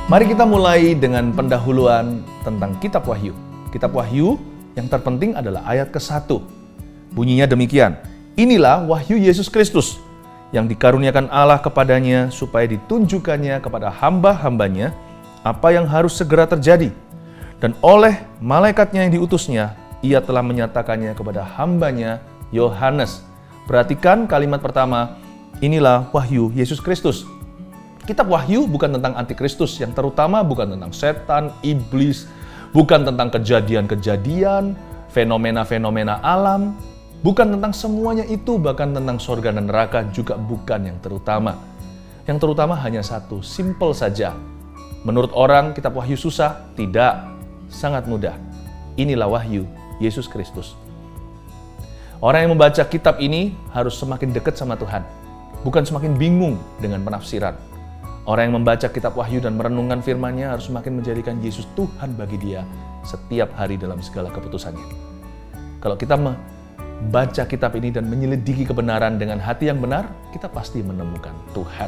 Mari kita mulai dengan pendahuluan tentang Kitab Wahyu. Kitab Wahyu yang terpenting adalah ayat ke-1. Bunyinya demikian, inilah wahyu Yesus Kristus yang dikaruniakan Allah kepadanya supaya ditunjukkannya kepada hamba-hambanya apa yang harus segera terjadi. Dan oleh malaikatnya yang diutusnya, ia telah menyatakannya kepada hambanya Yohanes. Perhatikan kalimat pertama, inilah wahyu Yesus Kristus. Kitab Wahyu bukan tentang antikristus, yang terutama bukan tentang setan, iblis, bukan tentang kejadian-kejadian, fenomena-fenomena alam, bukan tentang semuanya itu, bahkan tentang surga dan neraka juga bukan yang terutama. Yang terutama hanya satu, simple saja. Menurut orang Kitab Wahyu susah? Tidak, sangat mudah. Inilah wahyu Yesus Kristus. Orang yang membaca kitab ini harus semakin dekat sama Tuhan, bukan semakin bingung dengan penafsiran. Orang yang membaca kitab Wahyu dan merenungkan firman-Nya harus semakin menjadikan Yesus Tuhan bagi dia setiap hari dalam segala keputusannya. Kalau kita membaca kitab ini dan menyelidiki kebenaran dengan hati yang benar, kita pasti menemukan Tuhan.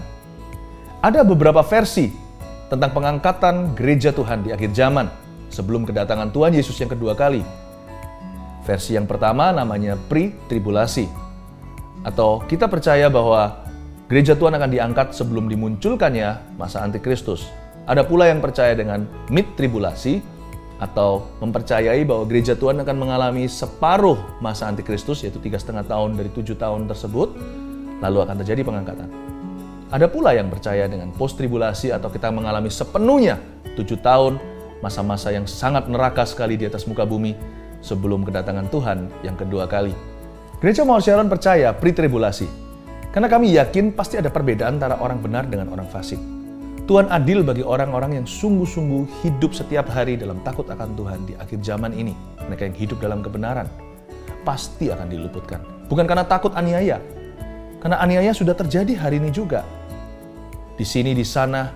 Ada beberapa versi tentang pengangkatan gereja Tuhan di akhir zaman sebelum kedatangan Tuhan Yesus yang kedua kali. Versi yang pertama namanya pre-tribulasi, atau kita percaya bahwa gereja Tuhan akan diangkat sebelum dimunculkannya masa antikristus. Ada pula yang percaya dengan mid-tribulasi, atau mempercayai bahwa gereja Tuhan akan mengalami separuh masa antikristus, yaitu 3,5 tahun dari 7 tahun tersebut, lalu akan terjadi pengangkatan. Ada pula yang percaya dengan post-tribulasi, atau kita mengalami sepenuhnya 7 tahun, masa-masa yang sangat neraka sekali di atas muka bumi sebelum kedatangan Tuhan yang kedua kali. Gereja Mount Sharon percaya pre-tribulasi, karena kami yakin pasti ada perbedaan antara orang benar dengan orang fasik. Tuhan adil bagi orang-orang yang sungguh-sungguh hidup setiap hari dalam takut akan Tuhan di akhir zaman ini. Mereka yang hidup dalam kebenaran pasti akan diluputkan. Bukan karena takut aniaya, karena aniaya sudah terjadi hari ini juga. Di sini, di sana,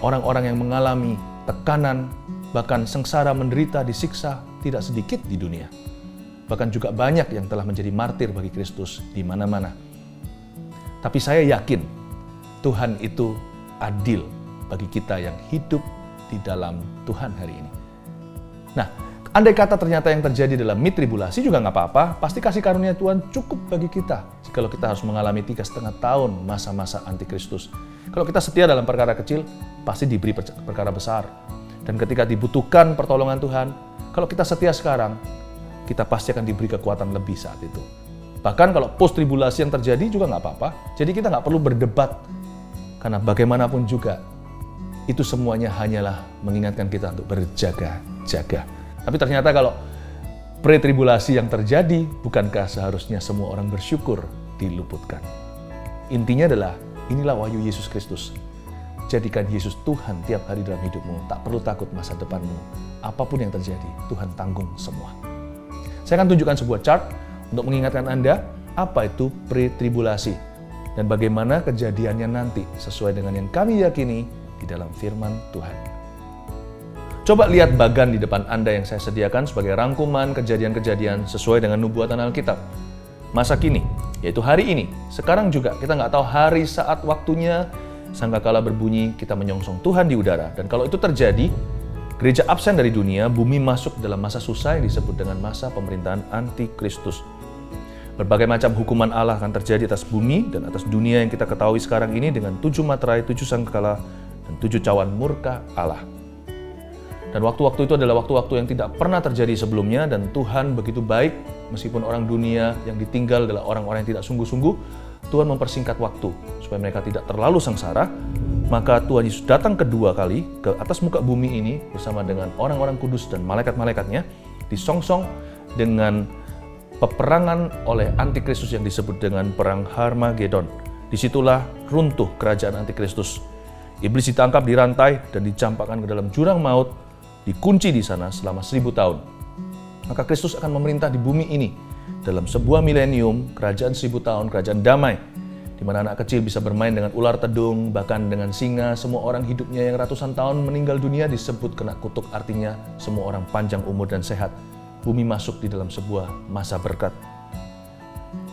orang-orang yang mengalami tekanan, bahkan sengsara, menderita, disiksa, tidak sedikit di dunia. Bahkan juga banyak yang telah menjadi martir bagi Kristus di mana-mana. Tapi saya yakin Tuhan itu adil bagi kita yang hidup di dalam Tuhan hari ini. Nah, andai kata ternyata yang terjadi dalam mid-tribulasi juga nggak apa-apa, pasti kasih karunia Tuhan cukup bagi kita. Kalau kita harus mengalami 3,5 tahun masa-masa antikristus. Kalau kita setia dalam perkara kecil, pasti diberi perkara besar. Dan ketika dibutuhkan pertolongan Tuhan, kalau kita setia sekarang, kita pasti akan diberi kekuatan lebih saat itu. Bahkan kalau post-tribulasi yang terjadi juga nggak apa-apa. Jadi kita nggak perlu berdebat. Karena bagaimanapun juga, itu semuanya hanyalah mengingatkan kita untuk berjaga-jaga. Tapi ternyata kalau pre-tribulasi yang terjadi, bukankah seharusnya semua orang bersyukur diluputkan? Intinya adalah, inilah wahyu Yesus Kristus. Jadikan Yesus Tuhan tiap hari dalam hidupmu. Tak perlu takut masa depanmu. Apapun yang terjadi, Tuhan tanggung semua. Saya akan tunjukkan sebuah chart untuk mengingatkan Anda apa itu pre-tribulasi dan bagaimana kejadiannya nanti sesuai dengan yang kami yakini di dalam firman Tuhan. Coba lihat bagan di depan Anda yang saya sediakan sebagai rangkuman kejadian-kejadian sesuai dengan nubuatan Alkitab. Masa kini, yaitu hari ini, sekarang juga kita nggak tahu hari, saat, waktunya, sangkakala berbunyi kita menyongsong Tuhan di udara. Dan kalau itu terjadi, gereja absen dari dunia, bumi masuk dalam masa susah yang disebut dengan masa pemerintahan antikristus. Berbagai macam hukuman Allah akan terjadi atas bumi dan atas dunia yang kita ketahui sekarang ini dengan 7 materai, 7 sangkakala, dan 7 cawan murka Allah. Dan waktu-waktu itu adalah waktu-waktu yang tidak pernah terjadi sebelumnya, dan Tuhan begitu baik, meskipun orang dunia yang ditinggal adalah orang-orang yang tidak sungguh-sungguh, Tuhan mempersingkat waktu supaya mereka tidak terlalu sengsara. Maka Tuhan Yesus datang kedua kali ke atas muka bumi ini bersama dengan orang-orang kudus dan malaikat-malaikatnya, disongsong dengan peperangan oleh antikristus yang disebut dengan perang Harmagedon. Disitulah runtuh kerajaan antikristus. Iblis ditangkap, dirantai, dan dicampakkan ke dalam jurang maut, dikunci di sana selama 1000 tahun. Maka Kristus akan memerintah di bumi ini dalam sebuah milenium, kerajaan 1000 tahun, kerajaan damai, di mana anak kecil bisa bermain dengan ular tedung, bahkan dengan singa. Semua orang hidupnya yang ratusan tahun meninggal dunia disebut kena kutuk, artinya semua orang panjang umur dan sehat. Bumi masuk di dalam sebuah masa berkat.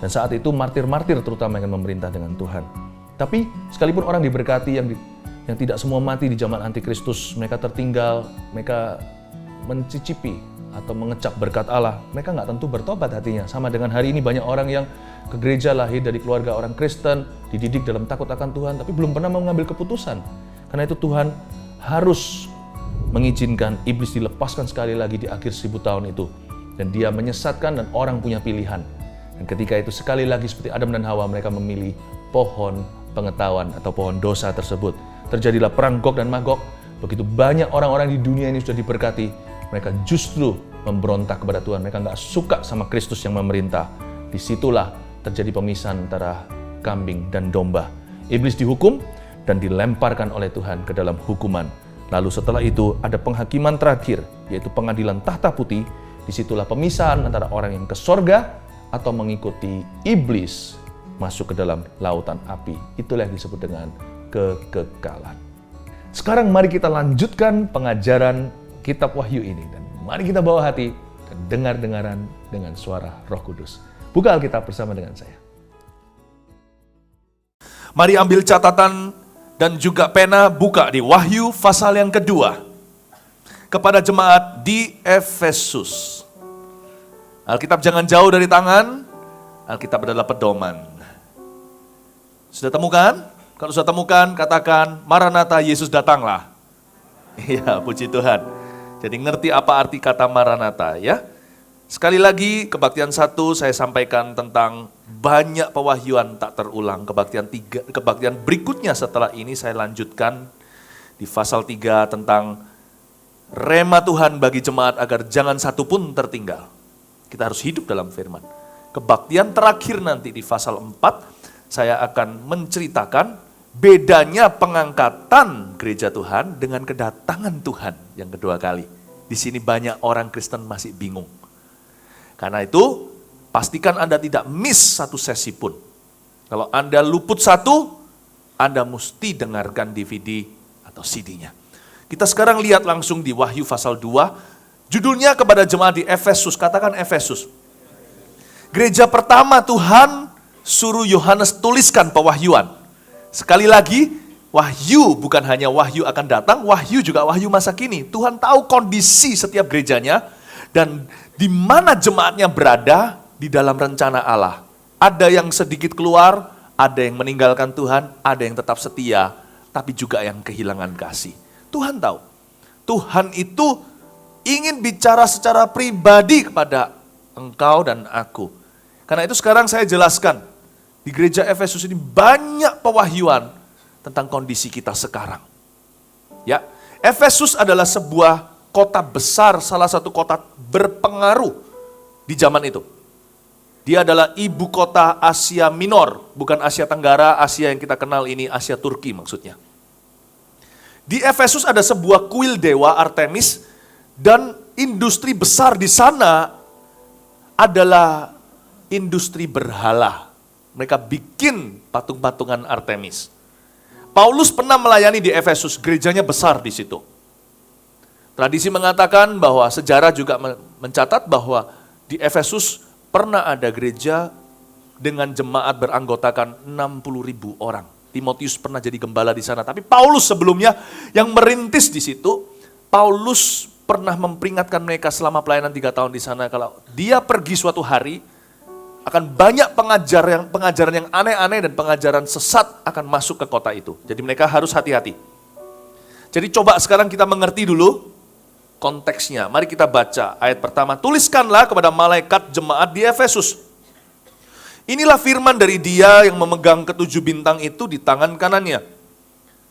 Dan saat itu martir-martir terutama yang memerintah dengan Tuhan. Tapi sekalipun orang diberkati, yang tidak semua mati di zaman antikristus. Mereka tertinggal, mereka mencicipi atau mengecap berkat Allah. Mereka nggak tentu bertobat hatinya. Sama dengan hari ini banyak orang yang ke gereja, lahir dari keluarga orang Kristen, dididik dalam takut akan Tuhan, tapi belum pernah mengambil keputusan. Karena itu Tuhan harus mengizinkan iblis dilepaskan sekali lagi di akhir 1000 tahun itu. Dan dia menyesatkan dan orang punya pilihan. Dan ketika itu sekali lagi seperti Adam dan Hawa, mereka memilih pohon pengetahuan atau pohon dosa tersebut. Terjadilah perang Gog dan Magog. Begitu banyak orang-orang di dunia ini sudah diberkati, mereka justru memberontak kepada Tuhan. Mereka nggak suka sama Kristus yang memerintah. Disitulah terjadi pemisahan antara kambing dan domba. Iblis dihukum dan dilemparkan oleh Tuhan ke dalam hukuman. Lalu setelah itu ada penghakiman terakhir, yaitu pengadilan tahta putih. Disitulah pemisahan antara orang yang ke sorga atau mengikuti iblis masuk ke dalam lautan api. Itulah yang disebut dengan kekekalan. Sekarang mari kita lanjutkan pengajaran kitab Wahyu ini. Dan mari kita bawa hati dan dengar-dengaran dengan suara Roh Kudus. Buka Alkitab bersama dengan saya. Mari ambil catatan dan juga pena, buka di Wahyu pasal yang kedua. Kepada jemaat di Efesus. Alkitab jangan jauh dari tangan, Alkitab adalah pedoman. Sudah temukan? Kalau sudah temukan, katakan, Maranatha, Yesus datanglah. Iya, puji Tuhan. Jadi ngerti apa arti kata Maranatha ya. Sekali lagi, kebaktian 1 saya sampaikan tentang banyak pewahyuan tak terulang. Kebaktian berikutnya setelah ini saya lanjutkan di pasal 3 tentang rema Tuhan bagi jemaat agar jangan satu pun tertinggal. Kita harus hidup dalam firman. Kebaktian terakhir nanti di pasal 4, saya akan menceritakan bedanya pengangkatan gereja Tuhan dengan kedatangan Tuhan yang kedua kali. Di sini banyak orang Kristen masih bingung. Karena itu, pastikan Anda tidak miss satu sesi pun. Kalau Anda luput satu, Anda mesti dengarkan DVD atau CD-nya. Kita sekarang lihat langsung di Wahyu pasal 2. Judulnya kepada jemaat di Efesus, katakan Efesus. Gereja pertama Tuhan suruh Yohanes tuliskan pewahyuan. Sekali lagi, wahyu bukan hanya wahyu akan datang, wahyu juga wahyu masa kini. Tuhan tahu kondisi setiap gerejanya dan di mana jemaatnya berada di dalam rencana Allah. Ada yang sedikit keluar, ada yang meninggalkan Tuhan, ada yang tetap setia, tapi juga yang kehilangan kasih. Tuhan tahu. Tuhan itu ingin bicara secara pribadi kepada engkau dan aku. Karena itu sekarang saya jelaskan, di gereja Efesus ini banyak pewahyuan tentang kondisi kita sekarang. Ya, Efesus adalah sebuah kota besar, salah satu kota berpengaruh di zaman itu. Dia adalah ibu kota Asia Minor, bukan Asia Tenggara, Asia yang kita kenal ini Asia Turki maksudnya. Di Efesus ada sebuah kuil dewa Artemis dan industri besar di sana adalah industri berhala. Mereka bikin patung-patungan Artemis. Paulus pernah melayani di Efesus, gerejanya besar di situ. Tradisi mengatakan bahwa sejarah juga mencatat bahwa di Efesus pernah ada gereja dengan jemaat beranggotakan 60.000 orang. Timotius pernah jadi gembala di sana, tapi Paulus sebelumnya yang merintis di situ. Paulus pernah memperingatkan mereka selama pelayanan 3 tahun di sana kalau dia pergi suatu hari akan banyak pengajaran yang aneh-aneh dan pengajaran sesat akan masuk ke kota itu. Jadi mereka harus hati-hati. Jadi coba sekarang kita mengerti dulu konteksnya. Mari kita baca ayat pertama. Tuliskanlah kepada malaikat jemaat di Efesus. Inilah firman dari Dia yang memegang ketujuh bintang itu di tangan kanannya.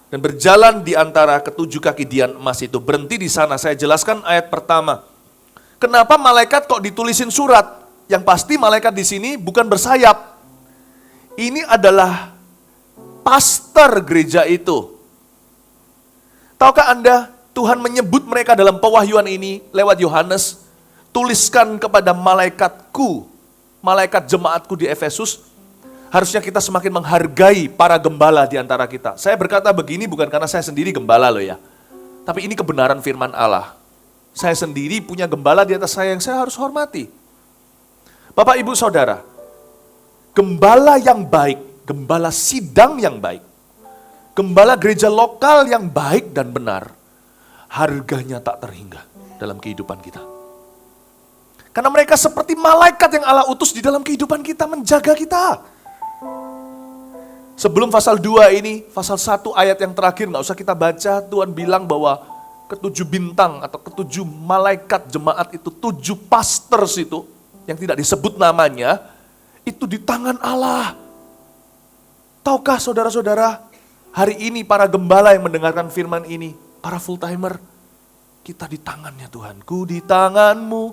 Dan berjalan di antara ketujuh kaki dian emas itu. Berhenti di sana, saya jelaskan ayat pertama. Kenapa malaikat kok ditulisin surat? Yang pasti malaikat di sini bukan bersayap. Ini adalah pastor gereja itu. Tahukah Anda, Tuhan menyebut mereka dalam pewahyuan ini lewat Yohanes, tuliskan kepada malaikatku, malaikat jemaatku di Efesus. Harusnya kita semakin menghargai para gembala di antara kita. Saya berkata begini bukan karena saya sendiri gembala loh ya. Tapi ini kebenaran firman Allah. Saya sendiri punya gembala di atas saya yang saya harus hormati. Bapak, Ibu, Saudara, gembala yang baik, gembala sidang yang baik, Gembala gereja lokal yang baik dan benar, harganya tak terhingga dalam kehidupan kita. Karena mereka seperti malaikat yang Allah utus di dalam kehidupan kita, menjaga kita. Sebelum pasal 2 ini, pasal 1 ayat yang terakhir gak usah kita baca, Tuhan bilang bahwa ketujuh bintang atau ketujuh malaikat jemaat itu, 7 pastors itu, yang tidak disebut namanya, itu di tangan Allah. Tahukah saudara-saudara, hari ini para gembala yang mendengarkan firman ini, para full timer, kita di tangannya Tuhan. Ku di tanganmu,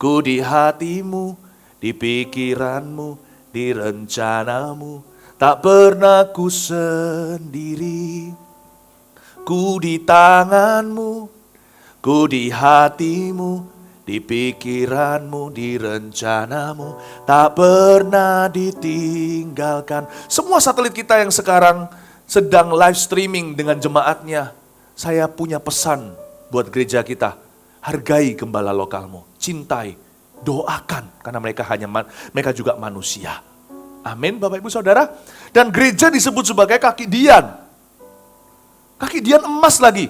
ku di hatimu, di pikiranmu, di rencanamu. Tak pernah ku sendiri. Ku di tanganmu, ku di hatimu, di pikiranmu, di rencanamu. Tak pernah ditinggalkan. Semua satelit kita yang sekarang sedang live streaming dengan jemaatnya, saya punya pesan buat gereja kita. Hargai gembala lokalmu, cintai, doakan, karena mereka juga manusia. Amin, Bapak Ibu Saudara. Dan gereja disebut sebagai kaki dian. Kaki dian emas lagi.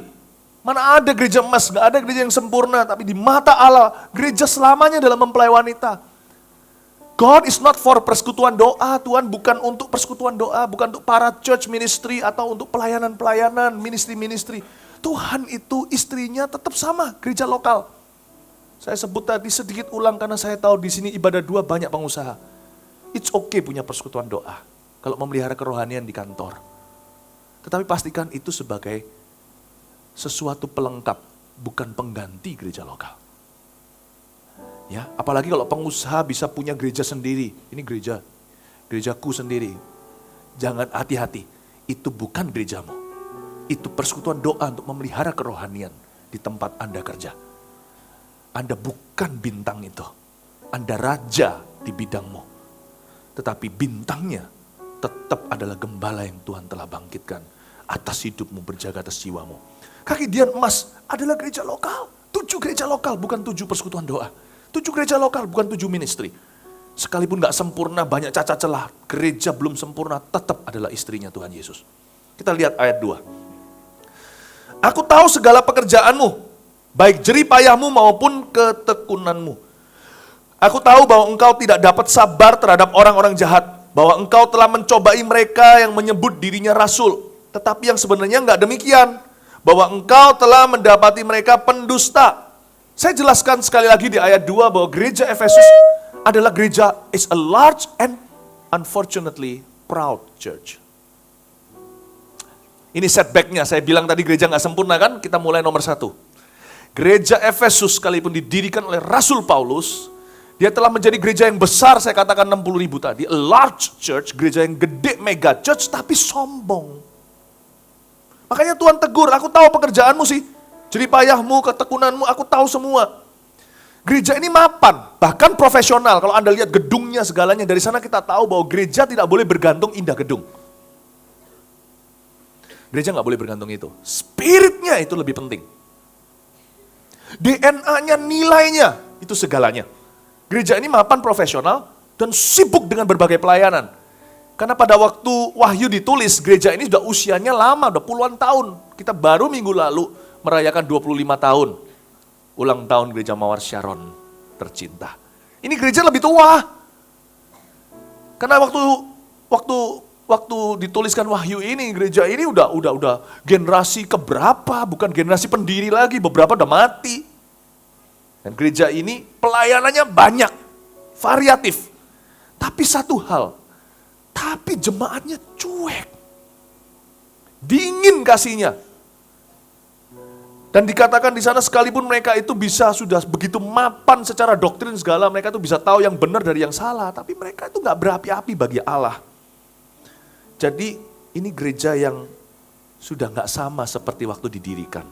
Mana ada gereja emas, gak ada gereja yang sempurna. Tapi di mata Allah, gereja selamanya dalam mempelai wanita. God is not for persekutuan doa. Tuhan bukan untuk persekutuan doa, bukan untuk para church ministry atau untuk pelayanan-pelayanan, ministry-ministry. Tuhan itu istrinya tetap sama, gereja lokal. Saya sebut tadi sedikit ulang karena saya tahu di sini ibadah 2 banyak pengusaha. It's okay punya persekutuan doa kalau memelihara kerohanian di kantor. Tetapi pastikan itu sebagai sesuatu pelengkap, bukan pengganti gereja lokal. Ya, apalagi kalau pengusaha bisa punya gereja sendiri. Ini gerejaku sendiri. Jangan, hati-hati. Itu bukan gerejamu. Itu persekutuan doa untuk memelihara kerohanian di tempat Anda kerja. Anda bukan bintang itu. Anda raja di bidangmu. Tetapi bintangnya tetap adalah gembala yang Tuhan telah bangkitkan atas hidupmu, berjaga atas jiwamu. Kaki dian emas adalah gereja lokal. 7 gereja lokal, bukan 7 persekutuan doa. 7 gereja lokal, bukan 7 ministry. Sekalipun gak sempurna, banyak cacat celah, gereja belum sempurna, tetap adalah istrinya Tuhan Yesus. Kita lihat ayat 2. Aku tahu segala pekerjaanmu, baik jerih payahmu maupun ketekunanmu. Aku tahu bahwa engkau tidak dapat sabar terhadap orang-orang jahat, bahwa engkau telah mencobai mereka yang menyebut dirinya rasul, tetapi yang sebenarnya enggak demikian, bahwa engkau telah mendapati mereka pendusta. Saya jelaskan sekali lagi di ayat 2 bahwa gereja Efesus adalah gereja is a large and unfortunately proud church. Ini setbacknya, saya bilang tadi gereja enggak sempurna kan, kita mulai nomor 1. Gereja Efesus sekalipun didirikan oleh Rasul Paulus, dia telah menjadi gereja yang besar, saya katakan 60.000 tadi. A large church, gereja yang gede, mega church, tapi sombong. Makanya Tuhan tegur, aku tahu pekerjaanmu sih. Jerih payahmu, ketekunanmu, aku tahu semua. Gereja ini mapan, bahkan profesional. Kalau Anda lihat gedungnya, segalanya, dari sana kita tahu bahwa gereja tidak boleh bergantung indah gedung. Gereja nggak boleh bergantung itu. Spiritnya itu lebih penting. DNA-nya, nilainya, itu segalanya. Gereja ini mapan profesional dan sibuk dengan berbagai pelayanan. Karena pada waktu Wahyu ditulis, gereja ini sudah usianya lama, udah puluhan tahun. Kita baru minggu lalu merayakan 25 tahun. Ulang tahun gereja Mawar Sharon tercinta. Ini gereja lebih tua. Karena waktu dituliskan Wahyu ini, gereja ini udah generasi keberapa, bukan generasi pendiri lagi, beberapa udah mati. Dan gereja ini pelayanannya banyak, variatif. Tapi satu hal, tapi jemaatnya cuek. Dingin kasihnya. Dan dikatakan di sana sekalipun mereka itu bisa sudah begitu mapan secara doktrin segala, mereka itu bisa tahu yang benar dari yang salah, tapi mereka itu gak berapi-api bagi Allah. Jadi ini gereja yang sudah gak sama seperti waktu didirikan.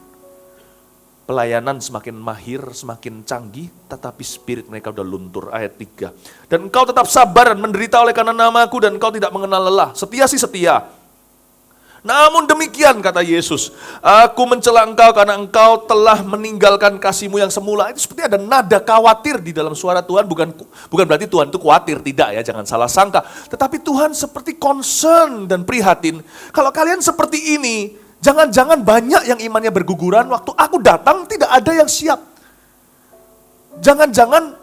Pelayanan semakin mahir, semakin canggih, tetapi spirit mereka udah luntur. Ayat 3. Dan engkau tetap sabar dan menderita oleh karena namaku, dan engkau tidak mengenal lelah. Setia sih setia. Namun demikian kata Yesus, aku mencela engkau karena engkau telah meninggalkan kasihmu yang semula. Itu seperti ada nada khawatir di dalam suara Tuhan, bukan berarti Tuhan itu khawatir, tidak ya, jangan salah sangka. Tetapi Tuhan seperti concern dan prihatin. Kalau kalian seperti ini, jangan-jangan banyak yang imannya berguguran, waktu aku datang tidak ada yang siap. Jangan-jangan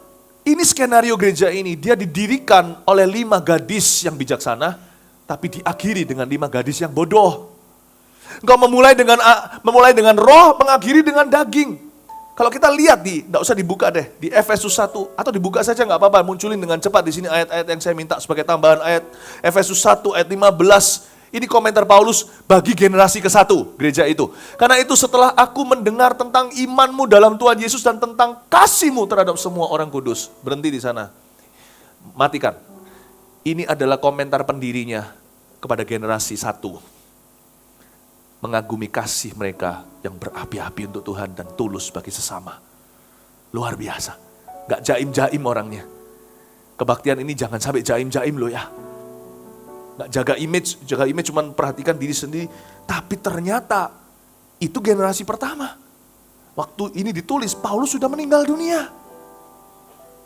ini skenario gereja ini, dia didirikan oleh 5 gadis yang bijaksana, tapi diakhiri dengan 5 gadis yang bodoh. Engkau memulai dengan roh, mengakhiri dengan daging. Kalau kita lihat enggak usah dibuka deh, di Efesus 1, atau dibuka saja enggak apa-apa, munculin dengan cepat di sini ayat-ayat yang saya minta sebagai tambahan ayat. Efesus 1 ayat 15, ini komentar Paulus bagi generasi ke-1 gereja itu. Karena itu setelah aku mendengar tentang imanmu dalam Tuhan Yesus dan tentang kasihmu terhadap semua orang kudus. Berhenti di sana. Matikan. Ini adalah komentar pendirinya kepada generasi 1. Mengagumi kasih mereka yang berapi-api untuk Tuhan dan tulus bagi sesama. Luar biasa. Gak jaim-jaim orangnya. Kebaktian ini jangan sampai jaim-jaim loh ya. Gak jaga image cuma perhatikan diri sendiri. Tapi ternyata itu generasi pertama. Waktu ini ditulis, Paulus sudah meninggal dunia.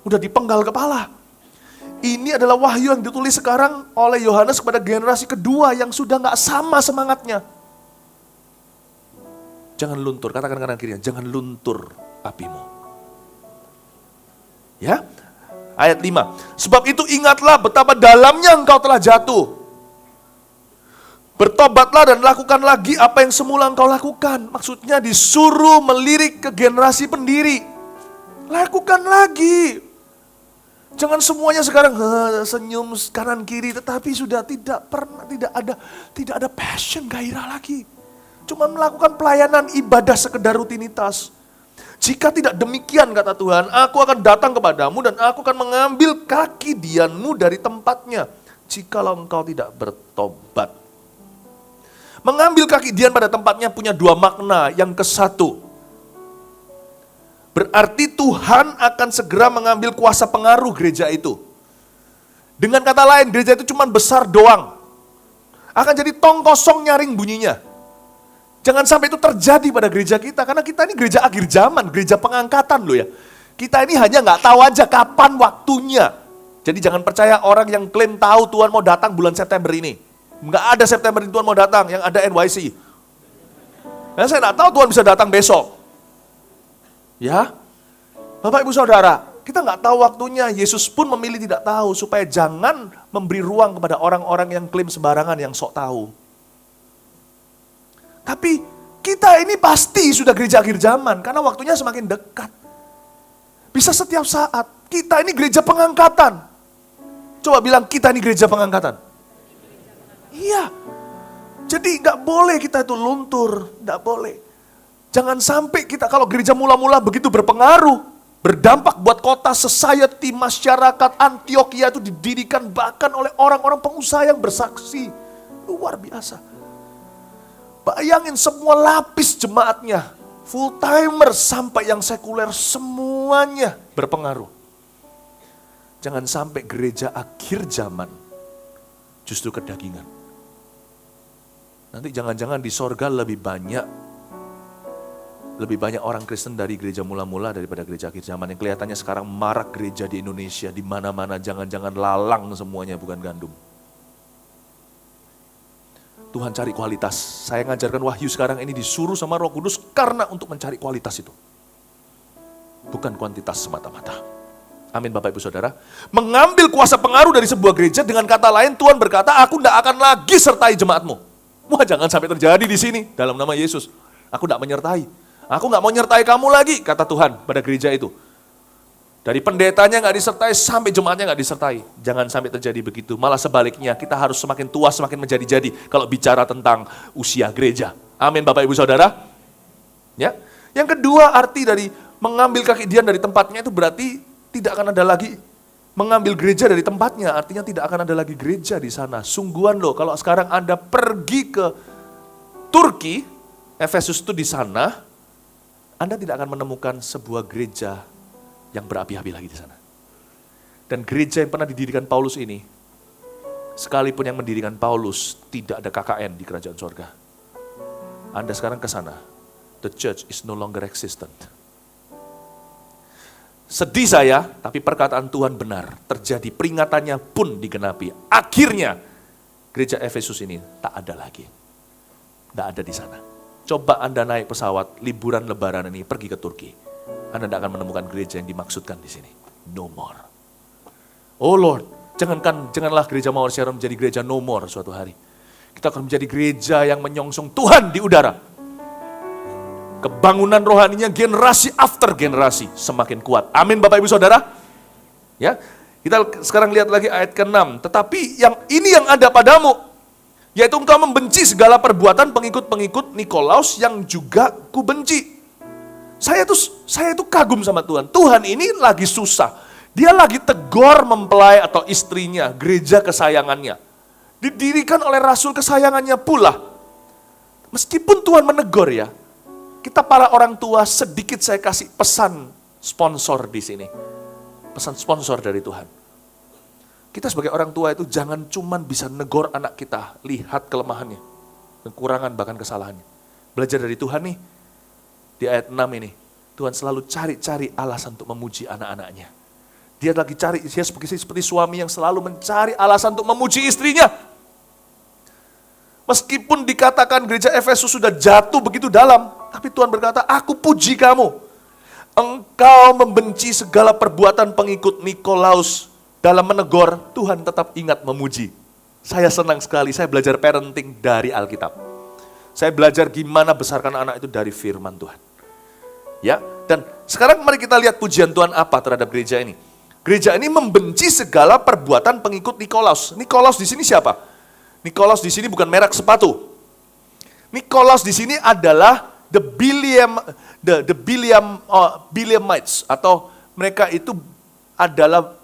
Udah dipenggal kepala. Ini adalah wahyu yang ditulis sekarang oleh Yohanes kepada generasi kedua yang sudah gak sama semangatnya. Jangan luntur, katakan kanan kirinya, jangan luntur apimu. Ya, ayat 5. Sebab itu ingatlah betapa dalamnya engkau telah jatuh. Bertobatlah dan lakukan lagi apa yang semula engkau lakukan. Maksudnya disuruh melirik ke generasi pendiri. Lakukan lagi. Jangan semuanya sekarang senyum kanan kiri, tetapi sudah tidak ada passion, gairah lagi. Cuma melakukan pelayanan ibadah sekedar rutinitas. Jika tidak demikian kata Tuhan, aku akan datang kepadamu dan aku akan mengambil kaki dianmu dari tempatnya. Jikalau engkau tidak bertobat. Mengambil kaki dian pada tempatnya punya 2 makna. Yang ke-1, berarti Tuhan akan segera mengambil kuasa pengaruh gereja itu. Dengan kata lain, gereja itu cuma besar doang. Akan jadi tong kosong nyaring bunyinya. Jangan sampai itu terjadi pada gereja kita, karena kita ini gereja akhir zaman, gereja pengangkatan loh ya. Kita ini hanya nggak tahu aja kapan waktunya. Jadi jangan percaya orang yang klaim tahu Tuhan mau datang bulan September ini. Nggak ada September ini Tuhan mau datang, yang ada NYC. Karena saya nggak tahu Tuhan bisa datang besok. Ya, Bapak Ibu Saudara, kita nggak tahu waktunya. Yesus pun memilih tidak tahu supaya jangan memberi ruang kepada orang-orang yang klaim sembarangan, yang sok tahu. Tapi kita ini pasti sudah gereja akhir zaman karena waktunya semakin dekat. Bisa setiap saat. Kita ini gereja pengangkatan. Coba bilang kita ini gereja pengangkatan. Iya. Jadi nggak boleh kita itu luntur, nggak boleh. Jangan sampai kita, kalau gereja mula-mula begitu berpengaruh, berdampak buat kota, society, masyarakat, Antioquia itu didirikan bahkan oleh orang-orang pengusaha yang bersaksi. Luar biasa. Bayangin semua lapis jemaatnya, full timer sampai yang sekuler, semuanya berpengaruh. Jangan sampai gereja akhir zaman justru kedagingan. Nanti jangan-jangan di sorga lebih banyak orang Kristen dari gereja mula-mula daripada gereja akhir zaman. Yang kelihatannya sekarang marak gereja di Indonesia, di mana-mana jangan-jangan lalang semuanya, bukan gandum. Tuhan cari kualitas. Saya ngajarkan wahyu sekarang ini disuruh sama Roh Kudus karena untuk mencari kualitas itu. Bukan kuantitas semata-mata. Amin Bapak Ibu Saudara. Mengambil kuasa pengaruh dari sebuah gereja, dengan kata lain Tuhan berkata, aku tidak akan lagi sertai jemaatmu. Wah, jangan sampai terjadi di sini dalam nama Yesus. Aku tidak menyertai. Aku nggak mau nyertai kamu lagi, kata Tuhan pada gereja itu. Dari pendetanya nggak disertai sampai jemaatnya nggak disertai. Jangan sampai terjadi begitu. Malah sebaliknya, kita harus semakin tua semakin menjadi-jadi kalau bicara tentang usia gereja. Amin Bapak Ibu Saudara. Ya. Yang kedua, arti dari mengambil kaki dian dari tempatnya itu berarti tidak akan ada lagi mengambil gereja dari tempatnya. Artinya tidak akan ada lagi gereja di sana. Sungguhan loh, kalau sekarang Anda pergi ke Turki, Efesus itu di sana, Anda tidak akan menemukan sebuah gereja yang berapi-api lagi di sana. Dan gereja yang pernah didirikan Paulus ini, Sekalipun yang mendirikan Paulus, tidak ada KKN di kerajaan sorga. Anda sekarang ke sana, the church is no longer existent. Sedih saya, tapi perkataan Tuhan benar. Terjadi, peringatannya pun digenapi. Akhirnya, gereja Efesus ini tak ada lagi. Tidak ada di sana. Coba Anda naik pesawat, liburan lebaran ini, pergi ke Turki. Anda tidak akan menemukan gereja yang dimaksudkan di sini. No more. Oh Lord, janganlah gereja Mawar Sharon menjadi gereja no more suatu hari. Kita akan menjadi gereja yang menyongsong Tuhan di udara. Kebangunan rohaninya generasi after generasi semakin kuat. Amin Bapak Ibu Saudara. Ya, kita sekarang lihat lagi ayat ke-6. Tetapi yang ada padamu, yaitu engkau membenci segala perbuatan pengikut-pengikut Nikolaus yang juga kubenci. Saya itu kagum sama Tuhan. Tuhan ini lagi susah. Dia lagi tegur mempelai atau istrinya, gereja kesayangannya. Didirikan oleh rasul kesayangannya pula. Meskipun Tuhan menegur ya, kita para orang tua sedikit saya kasih pesan sponsor di sini. Pesan sponsor dari Tuhan. Kita sebagai orang tua itu jangan cuman bisa negor anak kita, lihat kelemahannya, kekurangan bahkan kesalahannya. Belajar dari Tuhan nih, di ayat 6 ini, Tuhan selalu cari-cari alasan untuk memuji anak-anaknya. Dia lagi cari, dia seperti suami yang selalu mencari alasan untuk memuji istrinya. Meskipun dikatakan gereja Efesus sudah jatuh begitu dalam, tapi Tuhan berkata, aku puji kamu. Engkau membenci segala perbuatan pengikut Nikolaus. Dalam menegur, Tuhan tetap ingat memuji. Saya senang sekali, saya belajar parenting dari Alkitab. Saya belajar gimana besarkan anak itu dari firman Tuhan. Ya, dan sekarang mari kita lihat pujian Tuhan apa terhadap gereja ini. Gereja ini membenci segala perbuatan pengikut Nikolaus. Nikolaus di sini siapa? Nikolaus di sini bukan merek sepatu. Nikolaus di sini adalah the Biliamites, atau mereka itu adalah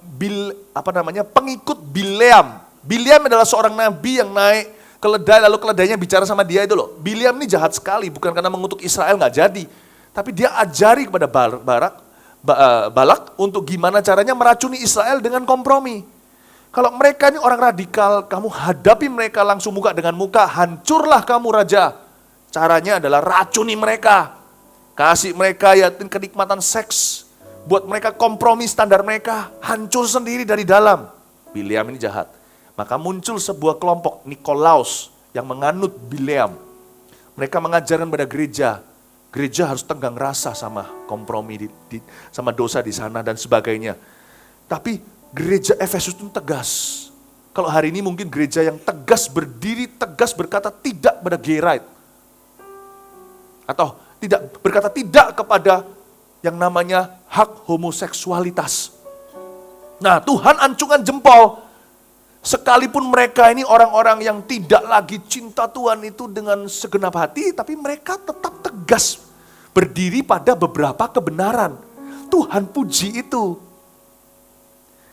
pengikut Bileam. Bileam adalah seorang nabi yang naik keledai, lalu keledainya bicara sama dia itu loh. Bileam ini jahat sekali, bukan karena mengutuk Israel, nggak jadi. Tapi dia ajari kepada Balak untuk gimana caranya meracuni Israel dengan kompromi. Kalau mereka ini orang radikal, kamu hadapi mereka langsung muka dengan muka, hancurlah kamu raja. Caranya adalah racuni mereka. Kasih mereka ya kenikmatan seks. Buat mereka kompromi standar mereka, hancur sendiri dari dalam. Bileam ini jahat. Maka muncul sebuah kelompok Nikolaus yang menganut Bileam. Mereka mengajarkan pada gereja harus tenggang rasa sama kompromi, sama dosa di sana dan sebagainya. Tapi gereja Efesus itu tegas. Kalau hari ini mungkin gereja yang tegas berdiri, tegas berkata tidak pada gay right. Atau tidak berkata tidak kepada yang namanya hak homoseksualitas. Nah, Tuhan ancungan jempol. Sekalipun mereka ini orang-orang yang tidak lagi cinta Tuhan itu dengan segenap hati, tapi mereka tetap tegas berdiri pada beberapa kebenaran. Tuhan puji itu.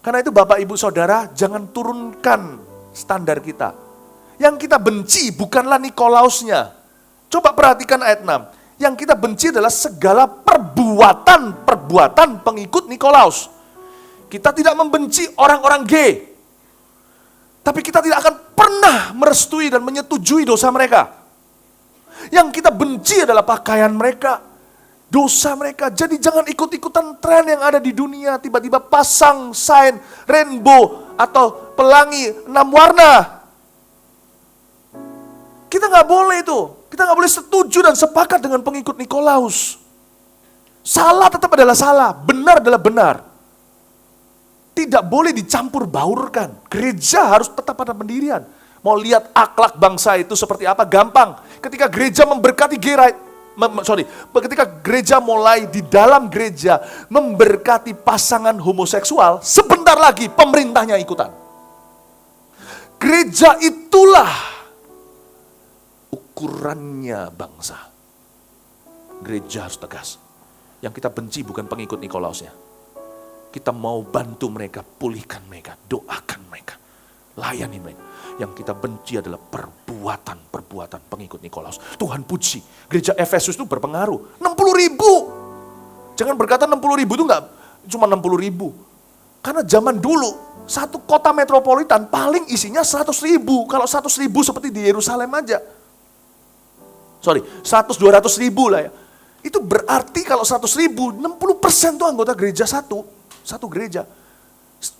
Karena itu Bapak Ibu Saudara, jangan turunkan standar kita. Yang kita benci bukanlah Nikolausnya. Coba perhatikan ayat 6. Yang kita benci adalah segala perbuatan pengikut Nikolaus. Kita tidak membenci orang-orang gay. Tapi kita tidak akan pernah merestui dan menyetujui dosa mereka. Yang kita benci adalah pakaian mereka, dosa mereka. Jadi jangan ikut-ikutan tren yang ada di dunia. Tiba-tiba pasang sign rainbow atau pelangi 6 warna. Kita nggak boleh itu. Kita nggak boleh setuju dan sepakat dengan pengikut Nikolaus. Salah tetap adalah salah, benar adalah benar. Tidak boleh dicampur baurkan. Gereja harus tetap pada pendirian. Mau lihat akhlak bangsa itu seperti apa? Gampang. Ketika gereja memberkati ketika gereja mulai di dalam gereja memberkati pasangan homoseksual, sebentar lagi pemerintahnya ikutan. Gereja itulah ukurannya bangsa. Gereja harus tegas. Yang kita benci bukan pengikut Nikolausnya. Kita mau bantu mereka, pulihkan mereka, doakan mereka, layani mereka. Yang kita benci adalah perbuatan pengikut Nikolaus. Tuhan puji, gereja Efesus itu berpengaruh. 60.000. Jangan berkata 60.000 itu enggak cuma 60.000. Karena zaman dulu, satu kota metropolitan paling isinya 100.000. Kalau 100.000 seperti di Yerusalem aja. 100-200.000 lah ya. Itu berarti kalau 100.000, 60% itu anggota gereja satu gereja.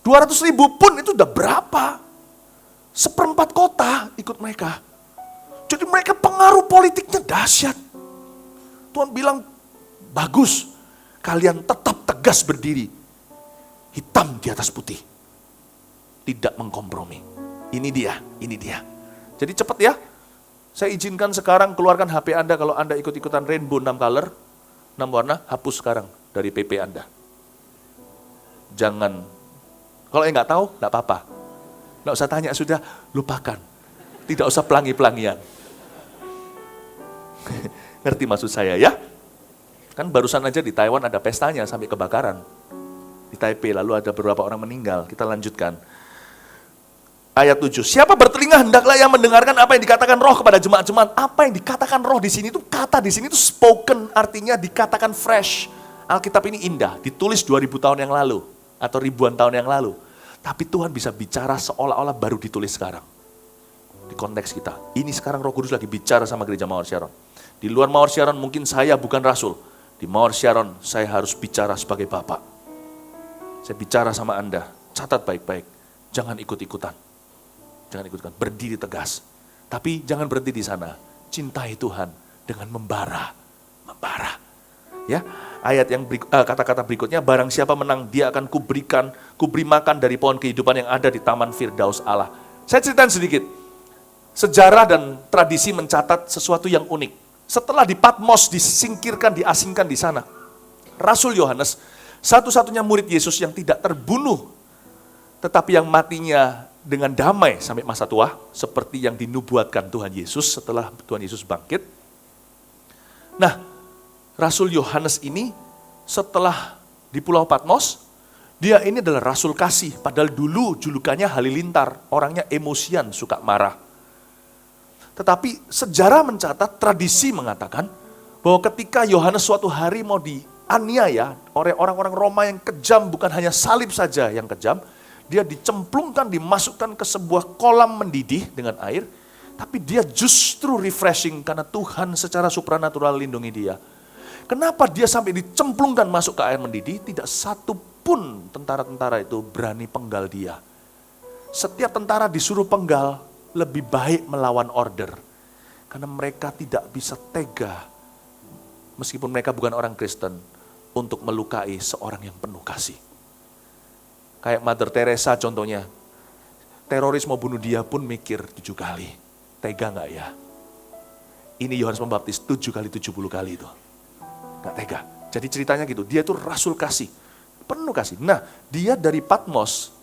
200.000 pun itu udah berapa? 1/4 kota ikut mereka. Jadi mereka pengaruh politiknya dahsyat. Tuhan bilang, bagus, kalian tetap tegas berdiri. Hitam di atas putih. Tidak mengkompromi. Ini dia. Jadi cepat ya. Saya izinkan sekarang keluarkan HP Anda kalau Anda ikut-ikutan rainbow 6 color, 6 warna, hapus sekarang dari PP Anda. Jangan, kalau nggak tahu, nggak apa-apa. Nggak usah tanya, sudah lupakan. Tidak usah pelangi-pelangian. Ngerti maksud saya ya? Kan barusan aja di Taiwan ada pestanya sampai kebakaran. Di Taipei lalu ada beberapa orang meninggal. Kita lanjutkan. Ayat 7. Siapa bertelinga hendaklah yang mendengarkan apa yang dikatakan roh kepada jemaat-jemaat. Apa yang dikatakan roh di sini itu, kata di sini itu spoken, artinya dikatakan fresh. Alkitab ini indah, ditulis 2000 tahun yang lalu atau ribuan tahun yang lalu. Tapi Tuhan bisa bicara seolah-olah baru ditulis sekarang. Di konteks kita. Ini sekarang Roh Kudus lagi bicara sama gereja Mawar Sharon. Di luar Mawar Sharon mungkin saya bukan rasul. Di Mawar Sharon saya harus bicara sebagai Bapak. Saya bicara sama Anda, catat baik-baik. Jangan ikut-ikutan. Jangan ikut-ikutan, berdiri tegas. Tapi jangan berhenti di sana. Cintai Tuhan dengan membara. Ya, ayat yang kata-kata berikutnya, barang siapa menang dia akan kuberi makan dari pohon kehidupan yang ada di taman Firdaus Allah. Saya ceritain sedikit. Sejarah dan tradisi mencatat sesuatu yang unik. Setelah di Patmos disingkirkan, diasingkan di sana, Rasul Yohanes, satu-satunya murid Yesus yang tidak terbunuh, tetapi yang matinya dengan damai sampai masa tua, seperti yang dinubuatkan Tuhan Yesus setelah Tuhan Yesus bangkit. Nah, Rasul Yohanes ini setelah di Pulau Patmos, dia ini adalah Rasul Kasih, padahal dulu julukannya Halilintar, orangnya emosian, suka marah. Tetapi sejarah mencatat, tradisi mengatakan, bahwa ketika Yohanes suatu hari mau dianiaya oleh orang-orang Roma yang kejam, bukan hanya salib saja yang kejam, dia dicemplungkan, dimasukkan ke sebuah kolam mendidih dengan air, tapi dia justru refreshing karena Tuhan secara supranatural lindungi dia. Kenapa dia sampai dicemplungkan masuk ke air mendidih? Tidak satu pun tentara-tentara itu berani penggal dia. Setiap tentara disuruh penggal, lebih baik melawan order. Karena mereka tidak bisa tega, meskipun mereka bukan orang Kristen, untuk melukai seorang yang penuh kasih. Kayak Mother Teresa contohnya, teroris mau bunuh dia pun mikir 7 kali. Tega gak ya? Ini Yohanes Pembaptis 7 kali 70 kali itu. Gak tega. Jadi ceritanya gitu, dia itu rasul kasih, penuh kasih. Nah, dia dari Patmos,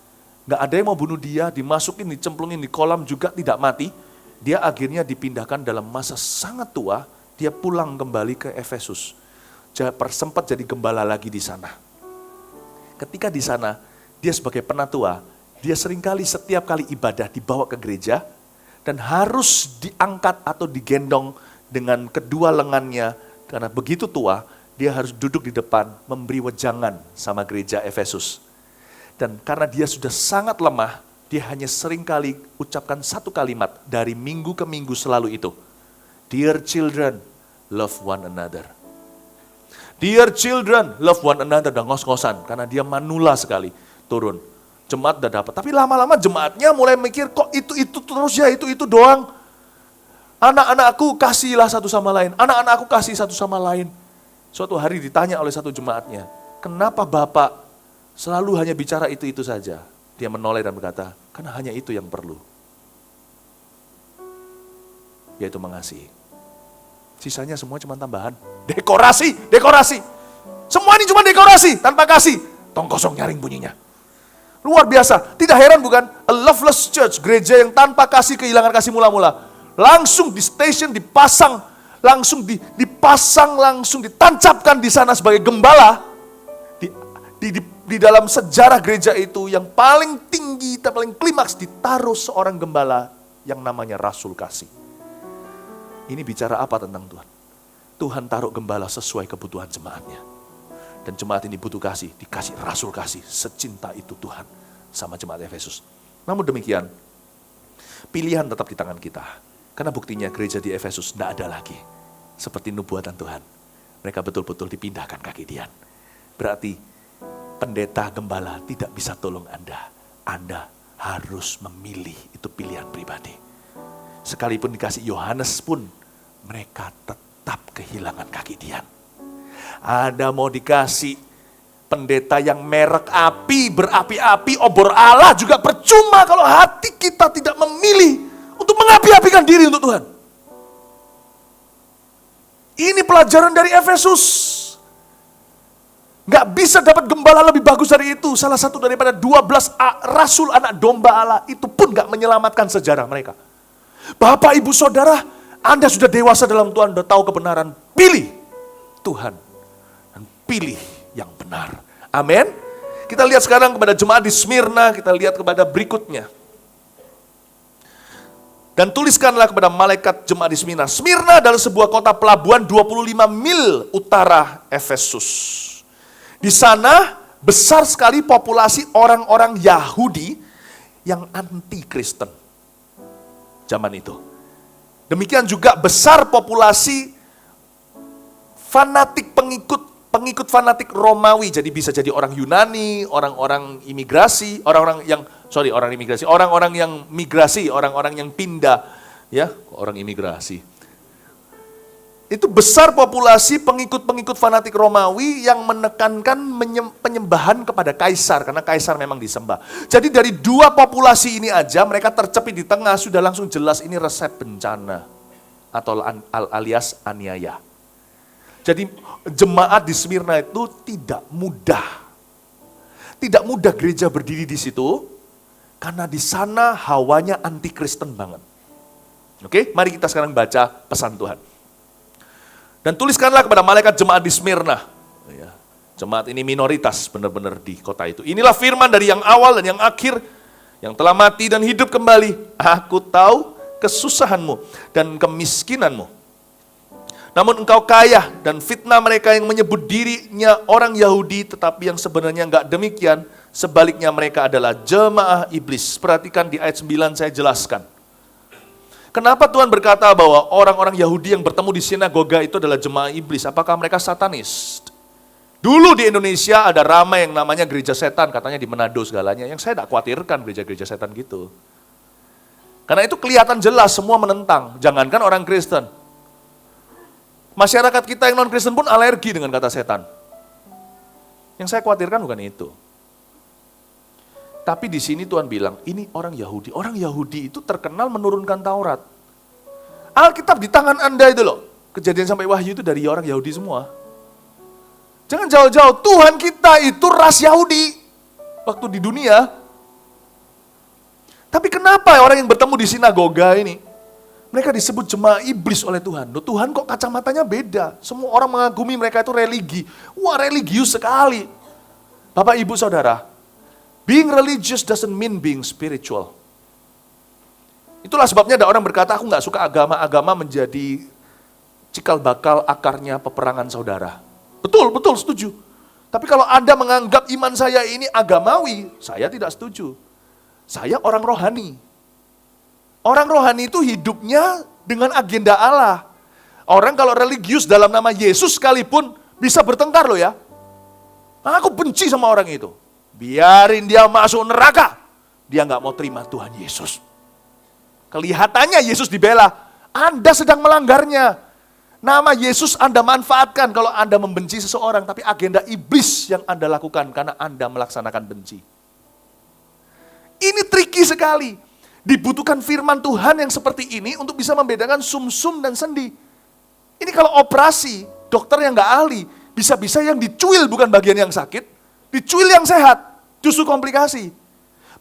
gak ada yang mau bunuh dia, dimasukin, dicemplungin di kolam juga tidak mati. Dia akhirnya dipindahkan dalam masa sangat tua, dia pulang kembali ke Efesus. Sempat jadi gembala lagi di sana. Ketika di sana, dia sebagai penatua, dia seringkali setiap kali ibadah dibawa ke gereja, dan harus diangkat atau digendong dengan kedua lengannya, karena begitu tua, dia harus duduk di depan, memberi wejangan sama gereja Efesus. Dan karena dia sudah sangat lemah, dia hanya seringkali ucapkan satu kalimat dari minggu ke minggu selalu itu. Dear children, love one another. Dear children, love one another, dan ngos-ngosan, karena dia manula sekali. Turun, jemaat udah dapat. Tapi lama-lama jemaatnya mulai mikir, kok itu terus ya, itu doang. Anak-anakku kasihlah satu sama lain, anak-anakku kasih satu sama lain. Suatu hari ditanya oleh satu jemaatnya, kenapa Bapak selalu hanya bicara itu saja? Dia menoleh dan berkata, karena hanya itu yang perlu. Yaitu mengasihi. Sisanya semua cuma tambahan. Dekorasi. Semua ini cuma dekorasi, tanpa kasih. Tong kosong nyaring bunyinya. Luar biasa, tidak heran bukan? A loveless church, gereja yang tanpa kasih, kehilangan kasih mula-mula. Langsung di station dipasang, langsung langsung ditancapkan di sana sebagai gembala. Di dalam sejarah gereja itu yang paling tinggi, paling klimaks ditaruh seorang gembala yang namanya Rasul Kasih. Ini bicara apa tentang Tuhan? Tuhan taruh gembala sesuai kebutuhan jemaatnya. Dan jemaat ini butuh kasih, dikasih rasul kasih, secinta itu Tuhan sama jemaat Efesus. Namun demikian, pilihan tetap di tangan kita. Karena buktinya gereja di Efesus tidak ada lagi. Seperti nubuatan Tuhan. Mereka betul-betul dipindahkan ke Gideon. Berarti pendeta gembala tidak bisa tolong Anda. Anda harus memilih, itu pilihan pribadi. Sekalipun dikasih Yohanes pun, mereka tetap kehilangan kaki Gideon. Ada mau dikasih pendeta yang merek api, berapi-api, obor Allah juga percuma kalau hati kita tidak memilih untuk mengapi-apikan diri untuk Tuhan. Ini pelajaran dari Efesus. Gak bisa dapat gembala lebih bagus dari itu. Salah satu daripada 12 rasul anak domba Allah itu pun gak menyelamatkan sejarah mereka. Bapak, ibu, saudara, Anda sudah dewasa dalam Tuhan, sudah tahu kebenaran. Pilih Tuhan. Dan pilih yang benar. Amin. Kita lihat sekarang kepada jemaat di Smyrna, kita lihat kepada berikutnya. Dan tuliskanlah kepada malaikat jemaat di Smyrna. Smyrna adalah sebuah kota pelabuhan 25 mil utara Efesus. Di sana besar sekali populasi orang-orang Yahudi yang anti-Kristen zaman itu. Demikian juga besar populasi fanatik pengikut fanatik Romawi. Jadi bisa jadi orang Yunani, orang-orang imigrasi, orang-orang yang migrasi, orang-orang yang pindah, ya, orang imigrasi. Itu besar populasi pengikut-pengikut fanatik Romawi yang menekankan penyembahan kepada kaisar, karena kaisar memang disembah. Jadi dari dua populasi ini aja mereka tercepit di tengah, sudah langsung jelas ini resep bencana atau alias aniaya. Jadi jemaat di Smyrna itu tidak mudah. Tidak mudah gereja berdiri di situ, karena di sana hawanya anti-Kristen banget. Oke, mari kita sekarang baca pesan Tuhan. Dan tuliskanlah kepada malaikat jemaat di Smyrna. Ya, jemaat ini minoritas benar-benar di kota itu. Inilah firman dari yang awal dan yang akhir, yang telah mati dan hidup kembali. Aku tahu kesusahanmu dan kemiskinanmu. Namun engkau kaya, dan fitnah mereka yang menyebut dirinya orang Yahudi, tetapi yang sebenarnya enggak demikian. Sebaliknya mereka adalah jemaah iblis. Perhatikan di ayat 9 saya jelaskan. Kenapa Tuhan berkata bahwa orang-orang Yahudi yang bertemu di sinagoga itu adalah jemaah iblis? Apakah mereka satanis? Dulu di Indonesia ada ramai yang namanya gereja setan, katanya di Manado segalanya. Yang saya tidak khawatirkan gereja-gereja setan gitu. Karena itu kelihatan jelas semua menentang. Jangankan orang Kristen. Masyarakat kita yang non-Kristen pun alergi dengan kata setan. Yang saya khawatirkan bukan itu. Tapi di sini Tuhan bilang, ini orang Yahudi. Orang Yahudi itu terkenal menurunkan Taurat. Alkitab di tangan Anda itu loh. Kejadian sampai Wahyu itu dari orang Yahudi semua. Jangan jauh-jauh, Tuhan kita itu ras Yahudi. Waktu di dunia. Tapi kenapa orang yang bertemu di sinagoga ini, mereka disebut jemaah iblis oleh Tuhan. Loh, Tuhan kok kacamatanya beda. Semua orang mengagumi mereka itu religi. Wah, religius sekali. Bapak, Ibu, Saudara, being religious doesn't mean being spiritual. Itulah sebabnya ada orang berkata, aku gak suka agama menjadi cikal bakal akarnya peperangan saudara. Betul, setuju. Tapi kalau Anda menganggap iman saya ini agamawi, saya tidak setuju. Saya orang rohani. Orang rohani itu hidupnya dengan agenda Allah. Orang kalau religius dalam nama Yesus sekalipun bisa bertengkar loh ya. Aku benci sama orang itu. Biarin dia masuk neraka. Dia gak mau terima Tuhan Yesus. Kelihatannya Yesus dibela. Anda sedang melanggarnya. Nama Yesus Anda manfaatkan kalau Anda membenci seseorang. Tapi agenda iblis yang Anda lakukan karena Anda melaksanakan benci. Ini tricky sekali. Dibutuhkan firman Tuhan yang seperti ini untuk bisa membedakan sumsum dan sendi. Ini kalau operasi, dokter yang gak ahli. Bisa-bisa yang dicuil bukan bagian yang sakit. Dicuil yang sehat. Justru komplikasi.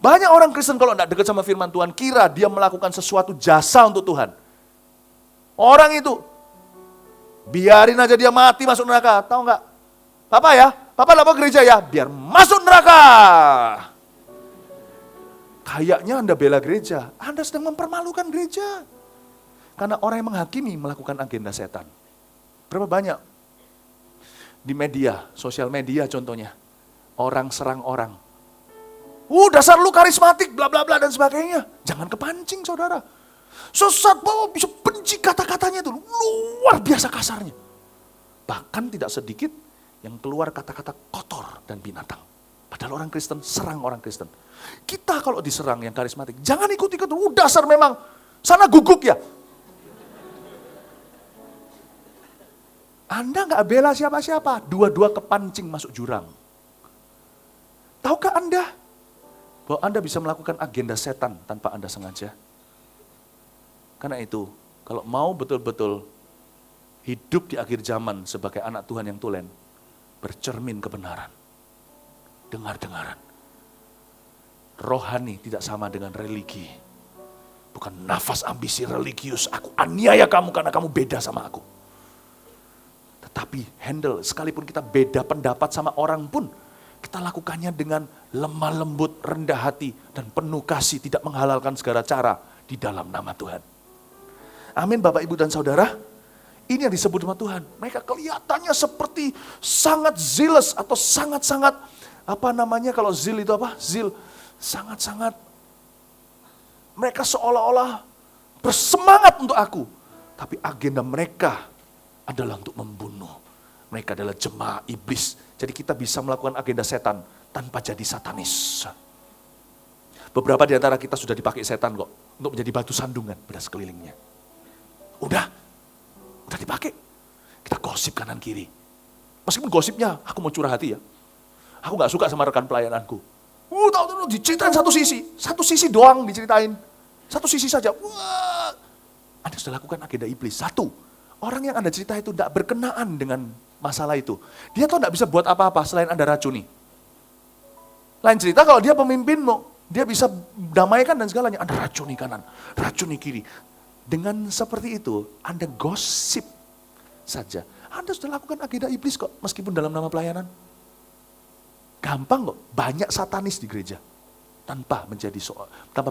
Banyak orang Kristen kalau tidak dekat sama firman Tuhan, kira dia melakukan sesuatu jasa untuk Tuhan. Orang itu, biarin aja dia mati masuk neraka. Tahu nggak? Papa ya, Papa lapor gereja ya, biar masuk neraka. Kayaknya Anda bela gereja, Anda sedang mempermalukan gereja. Karena orang yang menghakimi melakukan agenda setan. Berapa banyak? di media, sosial media contohnya. Orang serang orang. Dasar lu karismatik, bla bla bla dan sebagainya. Jangan kepancing saudara. Sesat bahwa bisa benci kata-katanya itu luar biasa kasarnya. Bahkan tidak sedikit yang keluar kata-kata kotor dan binatang. Padahal orang Kristen serang orang Kristen. Kita kalau diserang yang karismatik, jangan ikut-ikut. Dasar memang, sana guguk ya. Anda nggak bela siapa-siapa, dua-dua kepancing masuk jurang. Tahukah Anda bahwa Anda bisa melakukan agenda setan tanpa Anda sengaja? Karena itu, kalau mau betul-betul hidup di akhir zaman sebagai anak Tuhan yang tulen, bercermin kebenaran, dengar-dengaran. Rohani tidak sama dengan religi. Bukan nafas ambisi religius, aku aniaya kamu karena kamu beda sama aku. Tetapi handle, sekalipun kita beda pendapat sama orang pun, kita lakukannya dengan lemah lembut, rendah hati, dan penuh kasih, tidak menghalalkan segala cara di dalam nama Tuhan. Amin Bapak Ibu dan Saudara. Ini yang disebut sama Tuhan. Mereka kelihatannya seperti sangat zealous atau sangat-sangat, kalau zeal itu apa? Zeal, sangat-sangat, mereka seolah-olah bersemangat untuk aku. Tapi agenda mereka adalah untuk membunuh. Mereka adalah jemaah iblis. Jadi kita bisa melakukan agenda setan tanpa jadi satanis. Beberapa di antara kita sudah dipakai setan kok untuk menjadi batu sandungan pada sekelilingnya. Udah dipakai. Kita gosip kanan kiri. Meskipun gosipnya, aku mau curah hati ya. Aku gak suka sama rekan pelayananku. Tahu diceritain satu sisi doang diceritain. Satu sisi saja. Wah, Anda sudah lakukan agenda iblis. Satu, orang yang Anda cerita itu tidak berkenaan dengan masalah itu. Dia tuh tidak bisa buat apa-apa selain Anda racuni. Lain cerita kalau dia pemimpinmu, dia bisa damaikan dan segalanya. Anda racuni kanan, racuni kiri. Dengan seperti itu, Anda gosip saja. Anda sudah lakukan agenda iblis kok, meskipun dalam nama pelayanan. Gampang kok, banyak satanis di gereja. Tanpa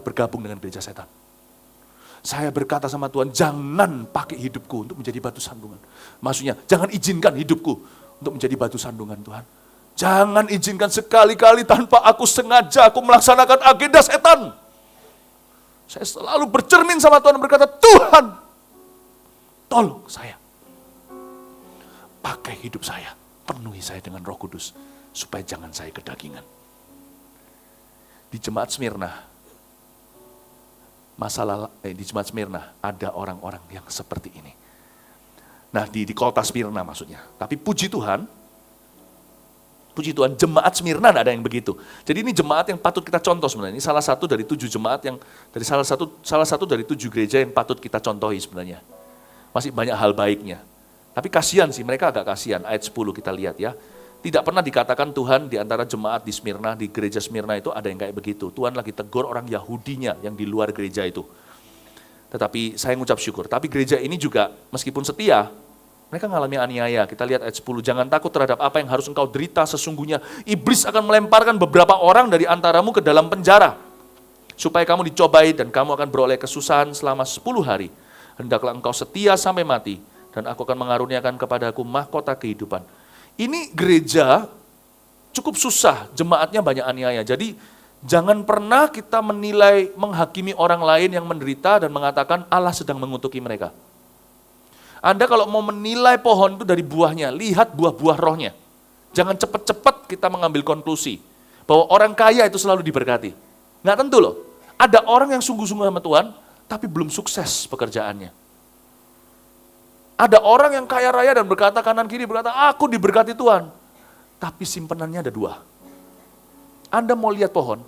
bergabung dengan gereja setan. Saya berkata sama Tuhan, jangan pakai hidupku untuk menjadi batu sandungan. Maksudnya, jangan izinkan hidupku untuk menjadi batu sandungan Tuhan. Jangan izinkan sekali-kali tanpa aku sengaja aku melaksanakan agenda setan. Saya selalu bercermin sama Tuhan dan berkata, Tuhan, tolong saya. Pakai hidup saya, penuhi saya dengan Roh Kudus, supaya jangan saya kedagingan. Di jemaat Smyrna, di jemaat Smyrna ada orang-orang yang seperti ini. Nah, di kota Smyrna maksudnya. Tapi puji Tuhan, jemaat Smyrna tidak ada yang begitu. Jadi ini jemaat yang patut kita contoh sebenarnya. Ini salah satu dari 7 jemaat yang dari salah satu dari 7 gereja yang patut kita contohi sebenarnya. Masih banyak hal baiknya. Tapi kasihan sih, mereka agak kasihan. Ayat 10 kita lihat ya. Tidak pernah dikatakan Tuhan di antara jemaat di Smyrna, di gereja Smyrna itu ada yang kayak begitu. Tuhan lagi tegur orang Yahudinya yang di luar gereja itu. Tetapi saya mengucap syukur. Tapi gereja ini juga meskipun setia, mereka mengalami aniaya. Kita lihat ayat 10. Jangan takut terhadap apa yang harus engkau derita, sesungguhnya iblis akan melemparkan beberapa orang dari antaramu ke dalam penjara. Supaya kamu dicobai dan kamu akan beroleh kesusahan selama 10 hari. Hendaklah engkau setia sampai mati, dan aku akan mengaruniakan kepadaku mahkota kehidupan. Ini gereja cukup susah, jemaatnya banyak aniaya. Jadi jangan pernah kita menilai, menghakimi orang lain yang menderita dan mengatakan Allah sedang mengutuki mereka. Anda kalau mau menilai pohon itu dari buahnya, lihat buah-buah rohnya. Jangan cepat-cepat kita mengambil konklusi bahwa orang kaya itu selalu diberkati. Nggak tentu loh. Ada orang yang sungguh-sungguh sama Tuhan, tapi belum sukses pekerjaannya. Ada orang yang kaya raya dan berkata kanan kiri, berkata aku diberkati Tuhan. Tapi simpenannya ada 2. Anda mau lihat pohon,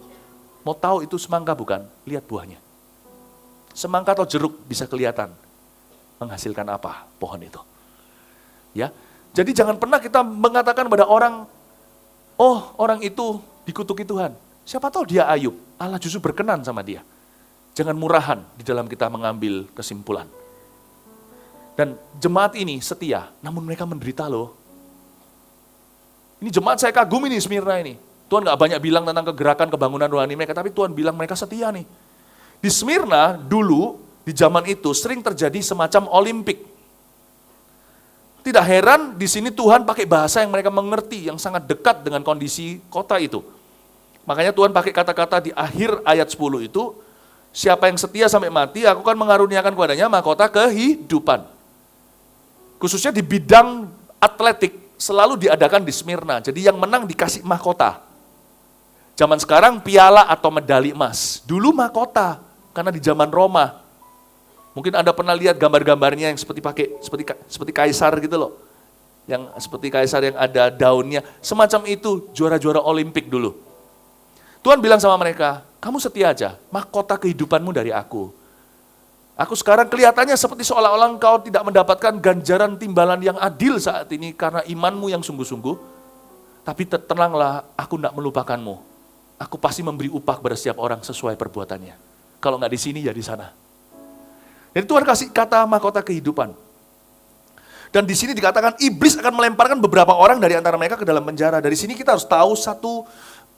mau tahu itu semangka bukan, lihat buahnya. Semangka atau jeruk bisa kelihatan menghasilkan apa pohon itu. Ya, jadi jangan pernah kita mengatakan pada orang, oh orang itu dikutuki Tuhan. Siapa tahu dia Ayub, Allah justru berkenan sama dia. Jangan murahan di dalam kita mengambil kesimpulan. Dan jemaat ini setia, namun mereka menderita loh. Ini jemaat saya kagum ini, Smyrna ini. Tuhan gak banyak bilang tentang kegerakan, kebangunan rohani mereka, tapi Tuhan bilang mereka setia nih. Di Smyrna dulu, di zaman itu sering terjadi semacam olimpik. Tidak heran di sini Tuhan pakai bahasa yang mereka mengerti, yang sangat dekat dengan kondisi kota itu. Makanya Tuhan pakai kata-kata di akhir ayat 10 itu, siapa yang setia sampai mati, aku akan mengaruniakan kepadanya mahkota kehidupan. Khususnya di bidang atletik, selalu diadakan di Smyrna. Jadi yang menang dikasih mahkota. Zaman sekarang piala atau medali emas. Dulu mahkota, karena di zaman Roma. Mungkin Anda pernah lihat gambar-gambarnya yang seperti kaisar gitu loh. Yang seperti kaisar yang ada daunnya. Semacam itu juara-juara Olimpik dulu. Tuhan bilang sama mereka, kamu setia aja, mahkota kehidupanmu dari aku. Aku sekarang kelihatannya seperti seolah-olah engkau tidak mendapatkan ganjaran timbalan yang adil saat ini karena imanmu yang sungguh-sungguh. Tapi tenanglah, aku tidak melupakanmu. Aku pasti memberi upah kepada setiap orang sesuai perbuatannya. Kalau nggak di sini, ya di sana. Jadi Tuhan kasih kata mahkota kehidupan. Dan di sini dikatakan iblis akan melemparkan beberapa orang dari antara mereka ke dalam penjara. Dari sini kita harus tahu satu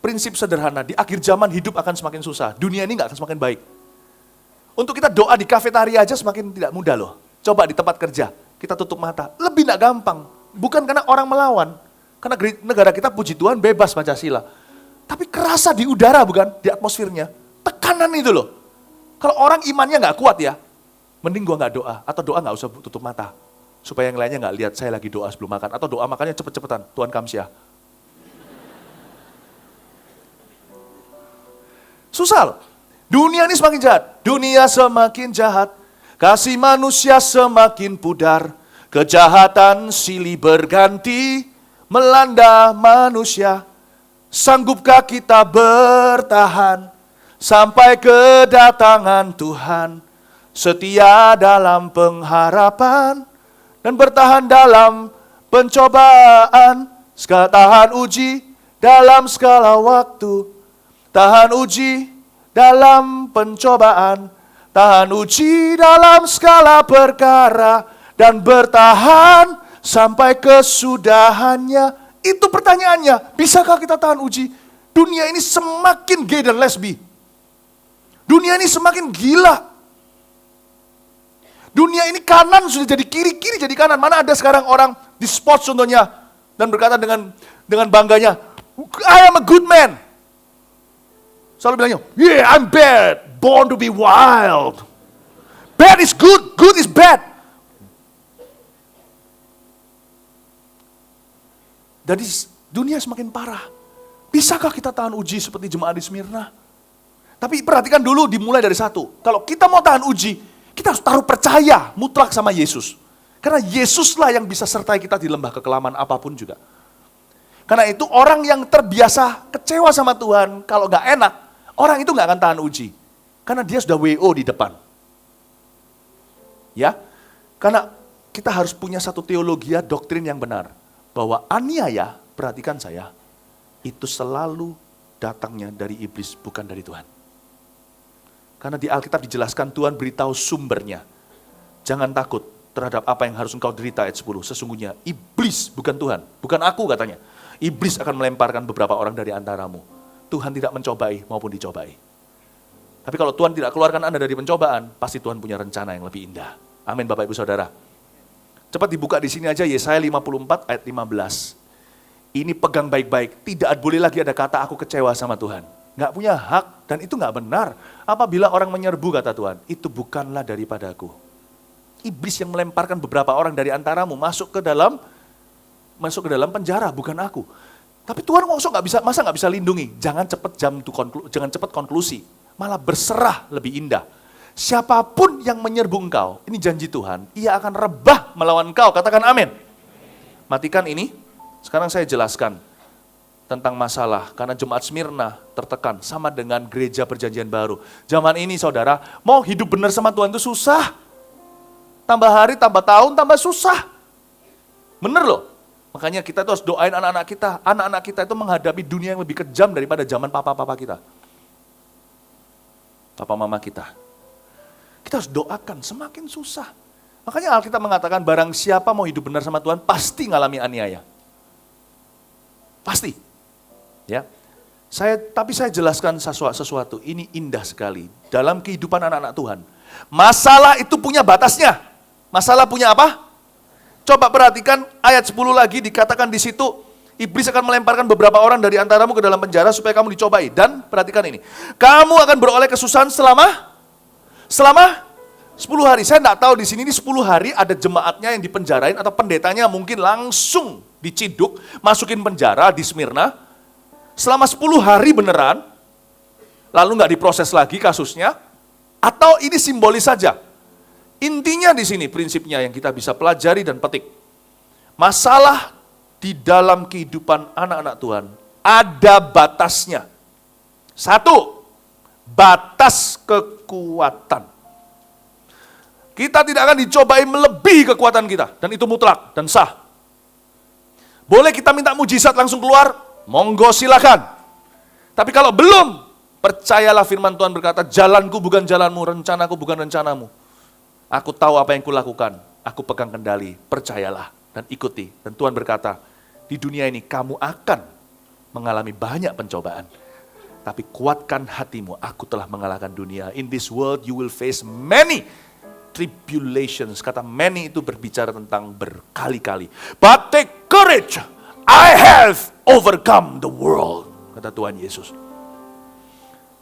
prinsip sederhana. Di akhir zaman hidup akan semakin susah. Dunia ini nggak akan semakin baik. Untuk kita doa di kafetaria aja semakin tidak mudah loh. Coba di tempat kerja, kita tutup mata. Lebih nggak gampang. Bukan karena orang melawan. Karena negara kita puji Tuhan bebas Pancasila. Tapi kerasa di udara bukan? Di atmosfernya. Tekanan itu loh. Kalau orang imannya nggak kuat ya, mending gua nggak doa, atau doa nggak usah tutup mata. Supaya yang lainnya nggak lihat saya lagi doa sebelum makan. Atau doa makannya cepet-cepetan, Tuhan Kamsia. Susah loh. Dunia ini semakin jahat. Dunia semakin jahat. Kasih manusia semakin pudar. Kejahatan silih berganti melanda manusia. Sanggupkah kita bertahan sampai kedatangan Tuhan? Setia dalam pengharapan dan bertahan dalam pencobaan. Tahan uji dalam segala waktu. Tahan uji dalam pencobaan. Tahan uji dalam segala perkara. Dan bertahan sampai kesudahannya. Itu pertanyaannya, bisakah kita tahan uji? Dunia ini semakin gay dan lesbi. Dunia ini semakin gila. Dunia ini kanan sudah jadi kiri, kiri jadi kanan. Mana ada sekarang orang di sports contohnya, dan berkata dengan bangganya, I am a good man. Selalu bilangnya, yeah I'm bad, born to be wild. Bad is good, good is bad. Jadi dunia semakin parah. Bisakah kita tahan uji seperti jemaat di Smyrna? Tapi perhatikan dulu dimulai dari satu. Kalau kita mau tahan uji, kita harus taruh percaya mutlak sama Yesus. Karena Yesuslah yang bisa sertai kita di lembah kekelaman apapun juga. Karena itu orang yang terbiasa kecewa sama Tuhan, kalau gak enak, orang itu gak akan tahan uji. Karena dia sudah WO di depan. Ya, karena kita harus punya satu teologi, doktrin yang benar. Bahwa aniaya, perhatikan saya, itu selalu datangnya dari iblis, bukan dari Tuhan. Karena di Alkitab dijelaskan Tuhan beritahu sumbernya. Jangan takut terhadap apa yang harus engkau derita, ayat 10. Sesungguhnya iblis, bukan Tuhan, bukan aku katanya. Iblis akan melemparkan beberapa orang dari antaramu. Tuhan tidak mencobai maupun dicobai. Tapi kalau Tuhan tidak keluarkan Anda dari pencobaan, pasti Tuhan punya rencana yang lebih indah. Amin Bapak Ibu Saudara. Cepat dibuka di sini aja Yesaya 54 ayat 15. Ini pegang baik-baik. Tidak boleh lagi ada kata aku kecewa sama Tuhan. Nggak punya hak dan itu nggak benar. Apabila orang menyerbu kata Tuhan, itu bukanlah daripadaku. Iblis yang melemparkan beberapa orang dari antaramu masuk ke dalam penjara, bukan aku. Tapi Tuhan masa nggak bisa lindungi? Jangan cepat konklusi. Malah berserah lebih indah. Siapapun yang menyerbu engkau, ini janji Tuhan, ia akan rebah melawan engkau. Katakan amin. Matikan ini, sekarang saya jelaskan tentang masalah, karena jemaat Smyrna tertekan, sama dengan gereja perjanjian baru. Zaman ini saudara, mau hidup benar sama Tuhan itu susah. Tambah hari, tambah tahun, tambah susah. Bener loh. Makanya kita tuh harus doain anak-anak kita. Anak-anak kita itu menghadapi dunia yang lebih kejam daripada zaman papa-papa kita. Papa mama kita. Kita harus doakan, semakin susah. Makanya Alkitab mengatakan barang siapa mau hidup benar sama Tuhan, pasti ngalami aniaya. Pasti. Ya. Tapi saya jelaskan sesuatu, ini indah sekali. Dalam kehidupan anak-anak Tuhan. Masalah itu punya batasnya. Masalah punya apa? Coba perhatikan ayat 10 lagi dikatakan di situ, iblis akan melemparkan beberapa orang dari antaramu ke dalam penjara supaya kamu dicobai. Dan perhatikan ini, kamu akan beroleh kesusahan selama 10 hari. Saya tidak tahu di sini ini 10 hari ada jemaatnya yang dipenjarain atau pendetanya mungkin langsung diciduk, masukin penjara di Smyrna. Selama 10 hari beneran, lalu nggak diproses lagi kasusnya, atau ini simbolis saja. Intinya di sini prinsipnya yang kita bisa pelajari dan petik. Masalah di dalam kehidupan anak-anak Tuhan ada batasnya. Satu, batas kekuatan. Kita tidak akan dicobai melebihi kekuatan kita, dan itu mutlak dan sah. Boleh kita minta mujizat langsung keluar? Monggo silakan. Tapi kalau belum, percayalah firman Tuhan berkata, jalanku bukan jalanmu, rencanaku bukan rencanamu. Aku tahu apa yang kulakukan, aku pegang kendali, percayalah dan ikuti. Dan Tuhan berkata, di dunia ini kamu akan mengalami banyak pencobaan. Tapi kuatkan hatimu, aku telah mengalahkan dunia. In this world you will face many tribulations. Kata many itu berbicara tentang berkali-kali. But take courage, I have overcome the world. Kata Tuhan Yesus.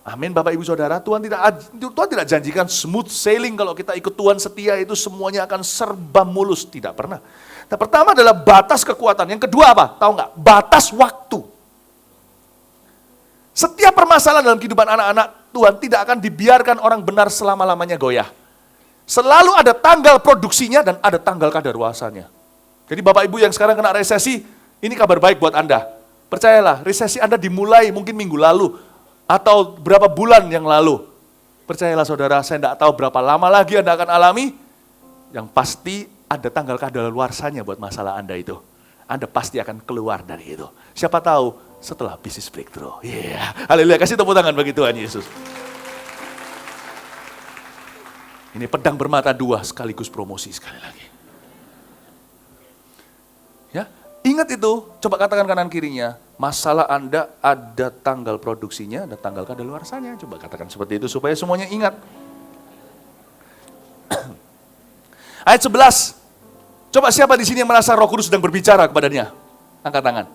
Amin Bapak Ibu Saudara, Tuhan tidak janjikan smooth sailing kalau kita ikut Tuhan setia itu semuanya akan serba mulus, tidak pernah. Nah, pertama adalah batas kekuatan, yang kedua apa? Tahu nggak? Batas waktu. Setiap permasalahan dalam kehidupan anak-anak Tuhan tidak akan dibiarkan orang benar selama-lamanya goyah. Selalu ada tanggal produksinya dan ada tanggal kadaluarsanya. Jadi Bapak Ibu yang sekarang kena resesi, ini kabar baik buat Anda. Percayalah, resesi Anda dimulai mungkin minggu lalu, atau berapa bulan yang lalu. Percayalah saudara, saya tidak tahu berapa lama lagi Anda akan alami, yang pasti ada tanggal kadaluarsanya buat masalah Anda itu. Anda pasti akan keluar dari itu. Siapa tahu setelah bisnis breakthrough. Haleluya, kasih tepuk tangan bagi Tuhan Yesus. Ini pedang bermata dua sekaligus promosi sekali lagi. Ya, ingat itu, coba katakan kanan kirinya, masalah Anda ada tanggal produksinya, ada tanggal kadaluarsanya. Coba katakan seperti itu supaya semuanya ingat. Ayat 11. Coba siapa di sini yang merasa Roh Kudus sedang berbicara kepadanya? Angkat tangan.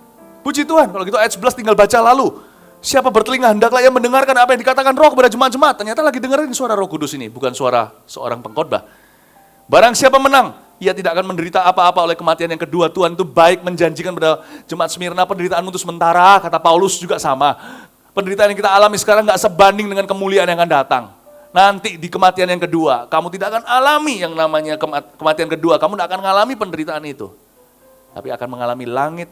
Puji Tuhan, kalau gitu ayat 11 tinggal baca lalu. Siapa bertelinga hendaklah ia mendengarkan apa yang dikatakan Roh kepada jemaat-jemaat. Ternyata lagi dengerin suara Roh Kudus ini, bukan suara seorang pengkhotbah. Barang siapa menang, ia tidak akan menderita apa-apa oleh kematian yang kedua. Tuhan itu baik menjanjikan pada jemaat Smyrna, penderitaanmu itu sementara, kata Paulus juga sama. Penderitaan yang kita alami sekarang gak sebanding dengan kemuliaan yang akan datang. Nanti di kematian yang kedua, kamu tidak akan alami yang namanya kematian kedua. Kamu tidak akan mengalami penderitaan itu. Tapi akan mengalami langit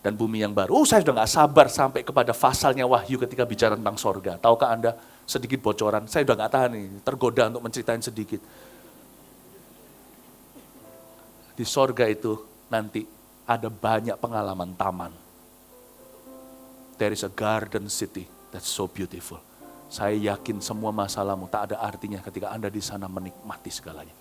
dan bumi yang baru. Saya sudah gak sabar sampai kepada pasalnya Wahyu ketika bicara tentang sorga. Tahukah Anda sedikit bocoran? Saya sudah gak tahan nih, tergoda untuk menceritain sedikit. Di sorga itu nanti ada banyak pengalaman taman. There is a garden city that's so beautiful. Saya yakin semua masalahmu tak ada artinya ketika Anda di sana menikmati segalanya.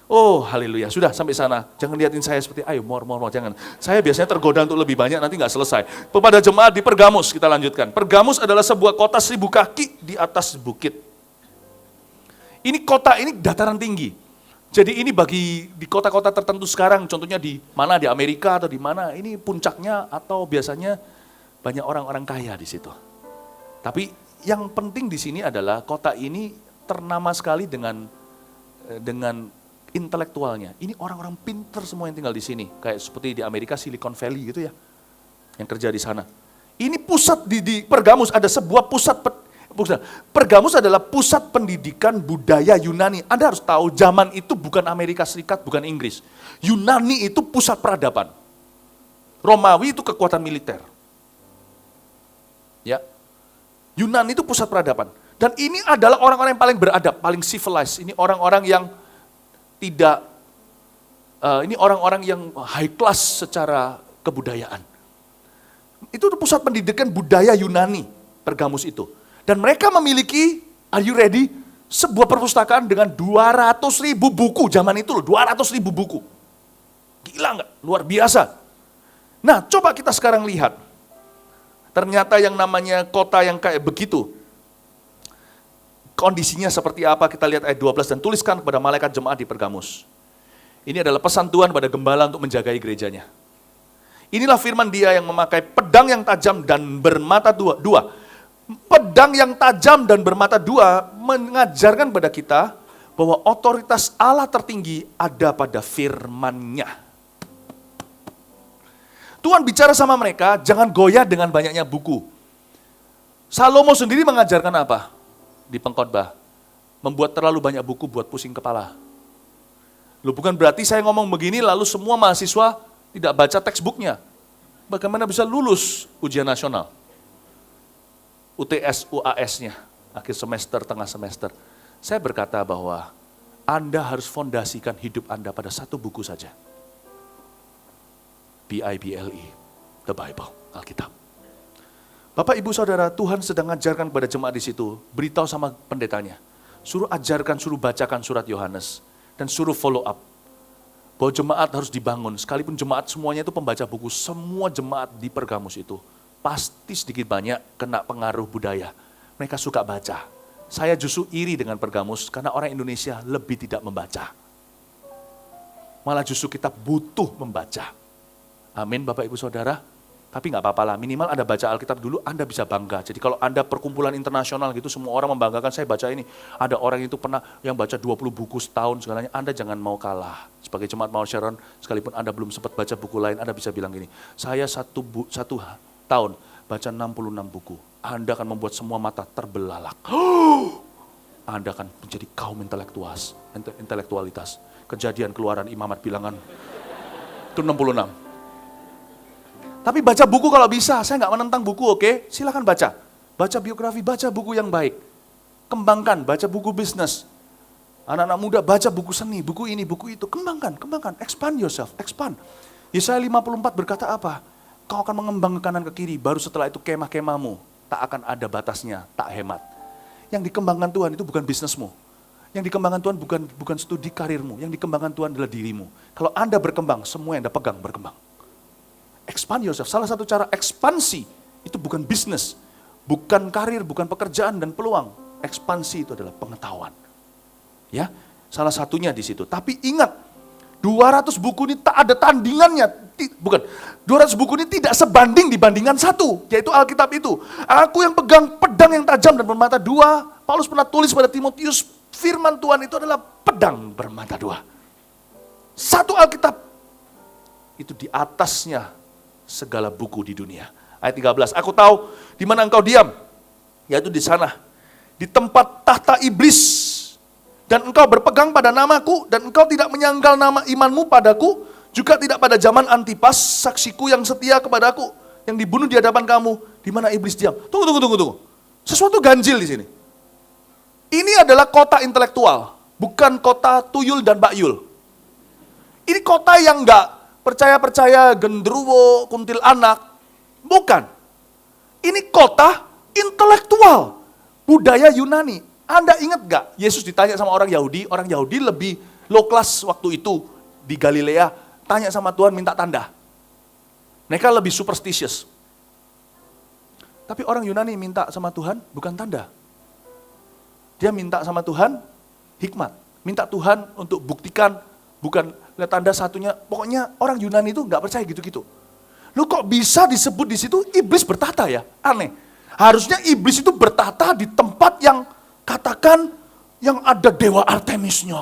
Oh haleluya, sudah sampai sana. Jangan lihatin saya seperti, ayo more, jangan. Saya biasanya tergoda untuk lebih banyak, nanti nggak selesai. Kepada jemaat di Pergamus, kita lanjutkan. Pergamus adalah sebuah kota 1000 kaki di atas bukit. Ini kota ini dataran tinggi. Jadi ini bagi di kota-kota tertentu sekarang, contohnya di mana, di Amerika atau di mana, ini puncaknya atau biasanya banyak orang-orang kaya di situ. Tapi yang penting di sini adalah kota ini ternama sekali dengan intelektualnya. Ini orang-orang pinter semua yang tinggal di sini. Kayak seperti di Amerika Silicon Valley gitu ya. Yang kerja di sana. Ini pusat di Pergamus ada sebuah pusat. Pergamus adalah pusat pendidikan budaya Yunani. Anda harus tahu zaman itu bukan Amerika Serikat, bukan Inggris. Yunani itu pusat peradaban. Romawi itu kekuatan militer. Ya. Yunani itu pusat peradaban. Dan ini adalah orang-orang yang paling beradab, paling civilized. Ini orang-orang yang ini orang-orang yang high class secara kebudayaan. Itu pusat pendidikan budaya Yunani, Pergamus itu. Dan mereka memiliki, are you ready? Sebuah perpustakaan dengan 200.000 buku, zaman itu loh, 200.000 buku. Gila nggak? Luar biasa. Nah, coba kita sekarang lihat. Ternyata yang namanya kota yang kayak begitu, kondisinya seperti apa, kita lihat ayat 12, dan tuliskan kepada malaikat jemaat di Pergamus. Ini adalah pesan Tuhan pada gembala untuk menjagai gerejanya. Inilah firman Dia yang memakai pedang yang tajam dan bermata dua. Pedang yang tajam dan bermata dua mengajarkan pada kita bahwa otoritas Allah tertinggi ada pada firman-Nya. Tuhan bicara sama mereka, jangan goyah dengan banyaknya buku. Salomo sendiri mengajarkan apa? Di pengkhotbah, membuat terlalu banyak buku buat pusing kepala. Loh, bukan berarti saya ngomong begini lalu semua mahasiswa tidak baca textbooknya. Bagaimana bisa lulus ujian nasional? UTS, UAS-nya, akhir semester, tengah semester. Saya berkata bahwa Anda harus fondasikan hidup Anda pada satu buku saja. BIBLE, The Bible, Alkitab. Bapak, Ibu, Saudara, Tuhan sedang ajarkan kepada jemaat di situ, beritahu sama pendetanya, suruh ajarkan, suruh bacakan surat Yohanes, dan suruh follow up. Bahwa jemaat harus dibangun, sekalipun jemaat semuanya itu pembaca buku, semua jemaat di Pergamus itu, pasti sedikit banyak kena pengaruh budaya. Mereka suka baca. Saya justru iri dengan Pergamus, karena orang Indonesia lebih tidak membaca. Malah justru kita butuh membaca. Amin, Bapak, Ibu, Saudara. Tapi nggak apa-apa lah, minimal Anda baca Alkitab dulu, Anda bisa bangga. Jadi kalau Anda perkumpulan internasional gitu, semua orang membanggakan, saya baca ini. Ada orang itu pernah yang baca 20 buku setahun segalanya, Anda jangan mau kalah. Sebagai jemaat Mount Sharon, sekalipun Anda belum sempat baca buku lain, Anda bisa bilang gini, saya satu tahun baca 66 buku. Anda akan membuat semua mata terbelalak. Anda akan menjadi kaum intelektualitas. Kejadian Keluaran Imamat bilangan, itu 66. Tapi baca buku kalau bisa, saya nggak menentang buku, oke? Silakan baca. Baca biografi, baca buku yang baik. Kembangkan, baca buku bisnis. Anak-anak muda baca buku seni, buku ini, buku itu. Kembangkan, expand yourself, expand. Yesaya 54 berkata apa? Kau akan mengembang ke kanan ke kiri, baru setelah itu kemah-kemahmu. Tak akan ada batasnya, tak hemat. Yang dikembangkan Tuhan itu bukan bisnismu. Yang dikembangkan Tuhan bukan studi karirmu. Yang dikembangkan Tuhan adalah dirimu. Kalau Anda berkembang, semua yang Anda pegang berkembang. Expand yourself. Salah satu cara ekspansi itu bukan bisnis, bukan karir, bukan pekerjaan dan peluang. Ekspansi itu adalah pengetahuan. Ya, salah satunya di situ. Tapi ingat, 200 buku ini tak ada tandingannya. Bukan, 200 buku ini tidak sebanding dibandingkan satu, yaitu Alkitab itu. Aku yang pegang pedang yang tajam dan bermata dua. Paulus pernah tulis pada Timotius, firman Tuhan itu adalah pedang bermata dua. Satu Alkitab itu di atasnya segala buku di dunia. Ayat 13, aku tahu di mana engkau diam, yaitu di sana, di tempat tahta iblis, dan engkau berpegang pada namaku, dan engkau tidak menyangkal nama imanmu padaku, juga tidak pada zaman Antipas, saksiku yang setia kepadaku, yang dibunuh di hadapan kamu, di mana iblis diam. Tunggu. Sesuatu ganjil di sini. Ini adalah kota intelektual, bukan kota tuyul dan bakyul. Ini kota yang enggak percaya-percaya, genderuwo, kuntilanak. Bukan. Ini kota intelektual. Budaya Yunani. Anda ingat gak? Yesus ditanya sama orang Yahudi lebih low class waktu itu di Galilea. Tanya sama Tuhan minta tanda. Mereka lebih superstitious. Tapi orang Yunani minta sama Tuhan bukan tanda. Dia minta sama Tuhan hikmat. Minta Tuhan untuk buktikan, bukan lihat tanda satunya. Pokoknya orang Yunani itu nggak percaya gitu-gitu. Lu kok bisa disebut di situ iblis bertahta ya? Aneh. Harusnya iblis itu bertahta di tempat yang katakan yang ada dewa Artemisnya.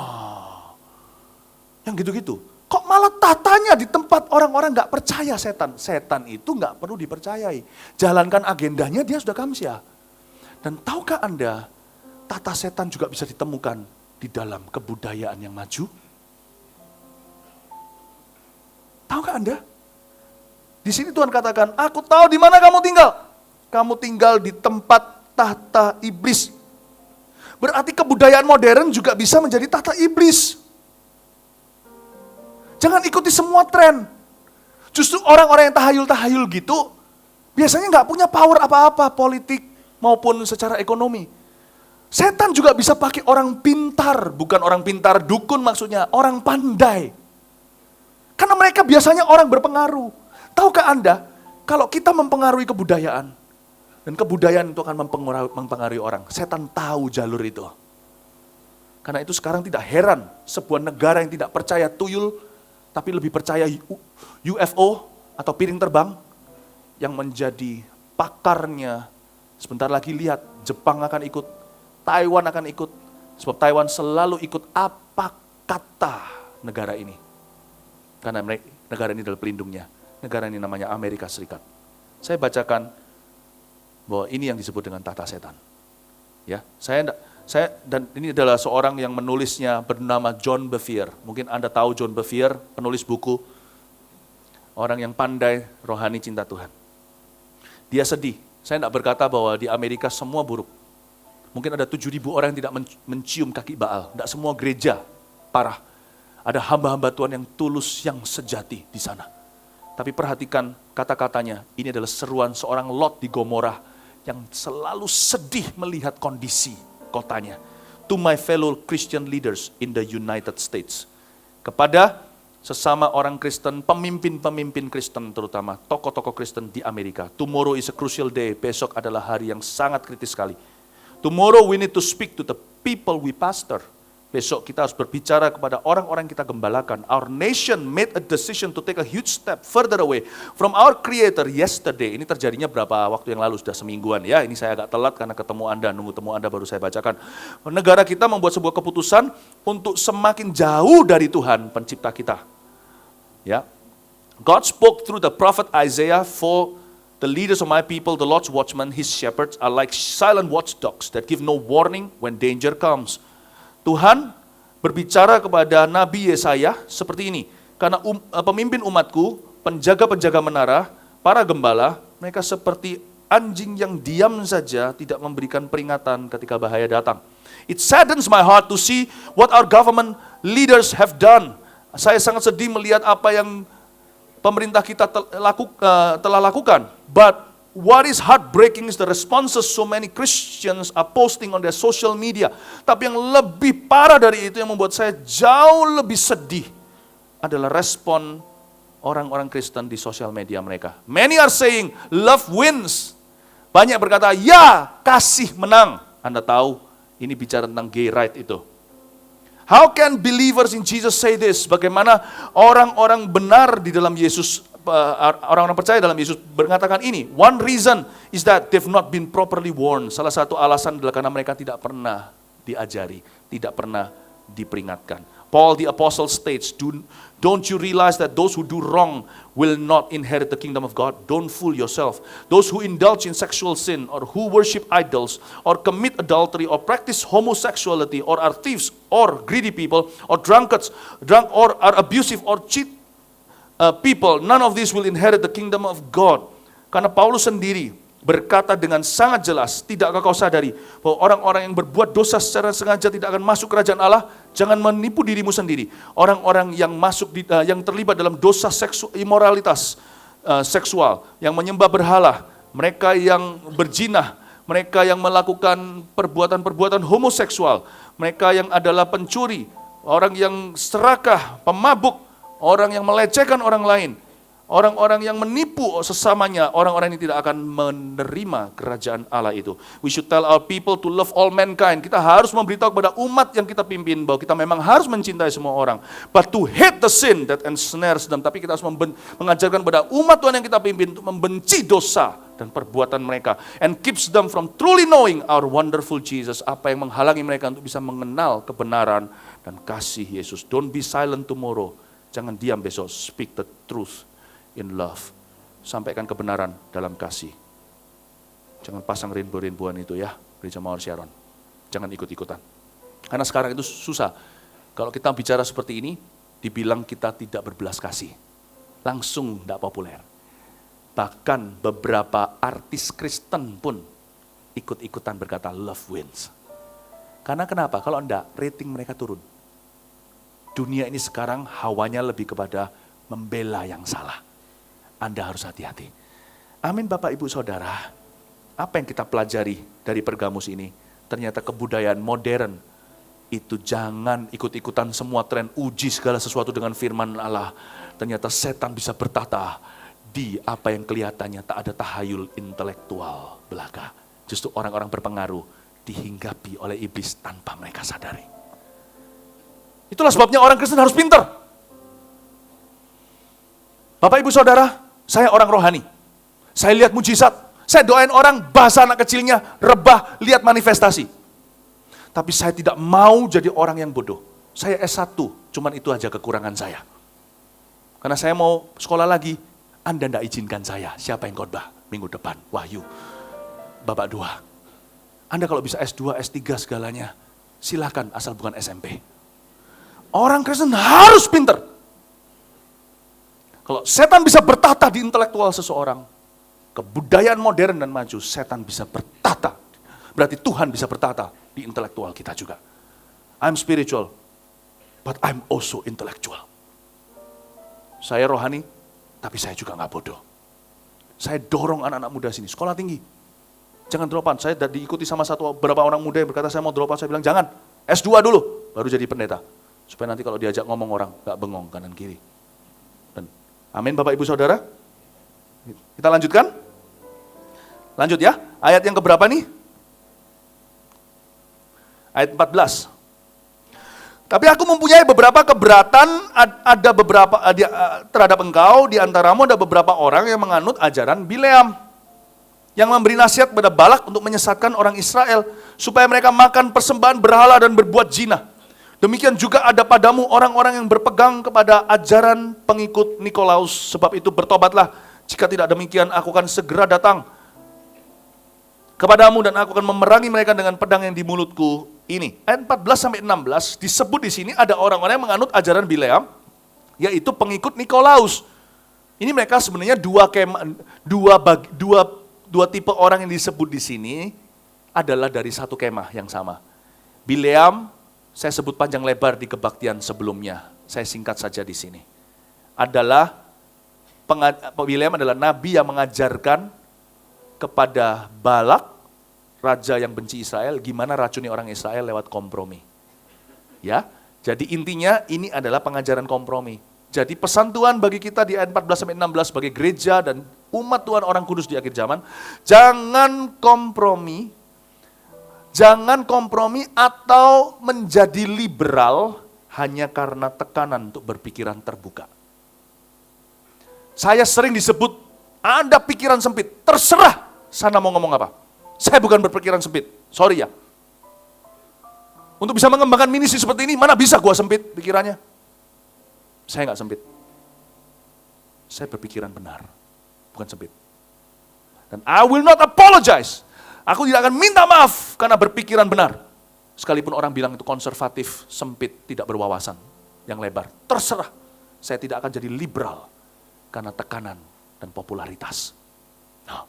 Yang gitu-gitu. Kok malah tatanya di tempat orang-orang nggak percaya setan? Setan itu nggak perlu dipercayai. Jalankan agendanya, dia sudah kamsia. Dan tahukah Anda, tata setan juga bisa ditemukan di dalam kebudayaan yang maju? Tahukah Anda? Di sini Tuhan katakan, aku tahu di mana kamu tinggal. Kamu tinggal di tempat tahta iblis. Berarti kebudayaan modern juga bisa menjadi tahta iblis. Jangan ikuti semua tren. Justru orang-orang yang tahayul-tahayul gitu, biasanya nggak punya power apa-apa, politik maupun secara ekonomi. Setan juga bisa pakai orang pintar, bukan orang pintar dukun maksudnya, orang pandai. Karena mereka biasanya orang berpengaruh. Tahukah Anda, kalau kita mempengaruhi kebudayaan, dan kebudayaan itu akan mempengaruhi orang, setan tahu jalur itu. Karena itu sekarang tidak heran sebuah negara yang tidak percaya tuyul, tapi lebih percaya UFO atau piring terbang yang menjadi pakarnya. Sebentar lagi lihat, Jepang akan ikut, Taiwan akan ikut, sebab Taiwan selalu ikut apa kata negara ini. Karena negara ini adalah pelindungnya. Negara ini namanya Amerika Serikat. Saya bacakan bahwa ini yang disebut dengan tahta setan. Ya, saya dan ini adalah seorang yang menulisnya bernama John Bevere. Mungkin Anda tahu John Bevere, penulis buku, orang yang pandai, rohani, cinta Tuhan. Dia sedih. Saya tidak berkata bahwa di Amerika semua buruk. Mungkin ada 7.000 orang yang tidak mencium kaki Baal. Tidak semua gereja parah. Ada hamba-hamba Tuhan yang tulus, yang sejati di sana. Tapi perhatikan kata-katanya, ini adalah seruan seorang Lot di Gomorrah yang selalu sedih melihat kondisi kotanya. To my fellow Christian leaders in the United States. Kepada sesama orang Kristen, pemimpin-pemimpin Kristen terutama, tokoh-tokoh Kristen di Amerika. Tomorrow is a crucial day, besok adalah hari yang sangat kritis sekali. Tomorrow we need to speak to the people we pastor. Besok kita harus berbicara kepada orang-orang kita gembalakan. Our nation made a decision to take a huge step further away from our Creator yesterday. Ini terjadinya berapa waktu yang lalu, sudah semingguan ya. Ini saya agak telat karena ketemu Anda, nunggu temu Anda baru saya bacakan. Negara kita membuat sebuah keputusan untuk semakin jauh dari Tuhan pencipta kita. Ya, God spoke through the prophet Isaiah, for the leaders of my people, the Lord's watchmen, his shepherds, are like silent watchdogs that give no warning when danger comes. Tuhan berbicara kepada Nabi Yesaya seperti ini. Karena pemimpin umatku, penjaga-penjaga menara, para gembala, mereka seperti anjing yang diam saja, tidak memberikan peringatan ketika bahaya datang. It saddens my heart to see what our government leaders have done. Saya sangat sedih melihat apa yang pemerintah kita telah lakukan. But what is heartbreaking is the responses so many Christians are posting on their social media. Tapi yang lebih parah dari itu, yang membuat saya jauh lebih sedih, adalah respon orang-orang Kristen di sosial media mereka. Many are saying, love wins. Banyak berkata, ya, kasih menang. Anda tahu, ini bicara tentang gay right itu. How can believers in Jesus say this? Bagaimana orang-orang benar di dalam Yesus, orang-orang percaya dalam Yesus mengatakan ini? One reason is that they've not been properly warned. Salah satu alasan adalah karena mereka tidak pernah diajari, tidak pernah diperingatkan. Paul the apostle states, don't you realize that those who do wrong will not inherit the kingdom of God? Don't fool yourself. Those who indulge in sexual sin, or who worship idols, or commit adultery, or practice homosexuality, or are thieves, or greedy people, or drunkards, or are abusive, or cheat people, none of these will inherit the kingdom of God. Karena Paulus sendiri berkata dengan sangat jelas, tidakkah kau sadari bahwa orang-orang yang berbuat dosa secara sengaja tidak akan masuk kerajaan Allah? Jangan menipu dirimu sendiri. Orang-orang yang yang terlibat dalam dosa imoralitas seksual, yang menyembah berhala, mereka yang berzina, mereka yang melakukan perbuatan-perbuatan homoseksual, mereka yang adalah pencuri, orang yang serakah, pemabuk, orang yang melecehkan orang lain, orang-orang yang menipu sesamanya, orang-orang yang tidak akan menerima kerajaan Allah itu. We should tell our people to love all mankind. Kita harus memberitahu kepada umat yang kita pimpin bahwa kita memang harus mencintai semua orang. But to hate the sin that ensnares them. Tapi kita harus mengajarkan kepada umat Tuhan yang kita pimpin untuk membenci dosa dan perbuatan mereka. And keeps them from truly knowing our wonderful Jesus. Apa yang menghalangi mereka untuk bisa mengenal kebenaran dan kasih Yesus. Don't be silent tomorrow. Jangan diam besok. Speak the truth in love. Sampaikan kebenaran dalam kasih. Jangan pasang rinbu-rinbuan itu ya, Gereja Mawar Sharon. Jangan ikut-ikutan. Karena sekarang itu susah. Kalau kita bicara seperti ini, dibilang kita tidak berbelas kasih. Langsung tidak populer. Bahkan beberapa artis Kristen pun ikut-ikutan berkata love wins. Karena kenapa? Kalau enggak, rating mereka turun. Dunia ini sekarang hawanya lebih kepada membela yang salah. Anda harus hati-hati. Amin Bapak Ibu Saudara. Apa yang kita pelajari dari Pergamus ini? Ternyata kebudayaan modern itu jangan ikut-ikutan semua tren, uji segala sesuatu dengan firman Allah. Ternyata setan bisa bertata di apa yang kelihatannya tak ada tahayul intelektual belaka. Justru orang-orang berpengaruh dihinggapi oleh iblis tanpa mereka sadari. Itulah sebabnya orang Kristen harus pintar. Bapak ibu saudara, saya orang rohani. Saya lihat mujizat. Saya doain orang, bahasa anak kecilnya, rebah, lihat manifestasi. Tapi saya tidak mau jadi orang yang bodoh. Saya S1, cuman itu aja kekurangan saya. Karena saya mau sekolah lagi, Anda tidak izinkan saya. Siapa yang khotbah minggu depan? Wahyu, Bapak 2. Anda kalau bisa S2, S3 segalanya, silakan asal bukan SMP. Orang Kristen harus pinter. Kalau setan bisa bertata di intelektual seseorang, kebudayaan modern dan maju, setan bisa bertata. Berarti Tuhan bisa bertata di intelektual kita juga. I'm spiritual, but I'm also intellectual. Saya rohani, tapi saya juga nggak bodoh. Saya dorong anak-anak muda sini, sekolah tinggi. Jangan dropan, saya diikuti sama beberapa orang muda yang berkata saya mau dropan, saya bilang jangan, S2 dulu, baru jadi pendeta. Supaya nanti kalau diajak ngomong orang, nggak bengong kanan kiri. Dan, amin Bapak Ibu Saudara. Kita lanjutkan. Lanjut ya, ayat yang keberapa nih? Ayat 14. Tapi aku mempunyai beberapa keberatan, ada beberapa terhadap engkau, di antaramu ada beberapa orang yang menganut ajaran Bileam, yang memberi nasihat kepada Balak untuk menyesatkan orang Israel, supaya mereka makan persembahan berhala dan berbuat zina. Demikian juga ada padamu orang-orang yang berpegang kepada ajaran pengikut Nikolaus, sebab itu bertobatlah, jika tidak demikian aku akan segera datang kepadamu dan aku akan memerangi mereka dengan pedang yang di mulutku ini. Ayat 14-16 disebut di sini ada orang-orang yang menganut ajaran Bileam, yaitu pengikut Nikolaus. Ini mereka sebenarnya dua tipe orang yang disebut di sini adalah dari satu kemah yang sama. Bileam, saya sebut panjang lebar di kebaktian sebelumnya. Saya singkat saja di sini. Bileam adalah nabi yang mengajarkan kepada Balak, raja yang benci Israel, gimana racuni orang Israel lewat kompromi. Ya, jadi intinya ini adalah pengajaran kompromi. Jadi pesan Tuhan bagi kita di ayat 14-16 sebagai gereja dan umat Tuhan orang kudus di akhir zaman, jangan kompromi atau menjadi liberal hanya karena tekanan untuk berpikiran terbuka. Saya sering disebut, Anda pikiran sempit, terserah sana mau ngomong apa. Saya bukan berpikiran sempit, sorry ya. Untuk bisa mengembangkan ministry seperti ini, mana bisa gua sempit pikirannya? Saya nggak sempit. Saya berpikiran benar, bukan sempit. Dan I will not apologize. Aku tidak akan minta maaf karena berpikiran benar. Sekalipun orang bilang itu konservatif, sempit, tidak berwawasan, yang lebar. Terserah, saya tidak akan jadi liberal karena tekanan dan popularitas. Nah,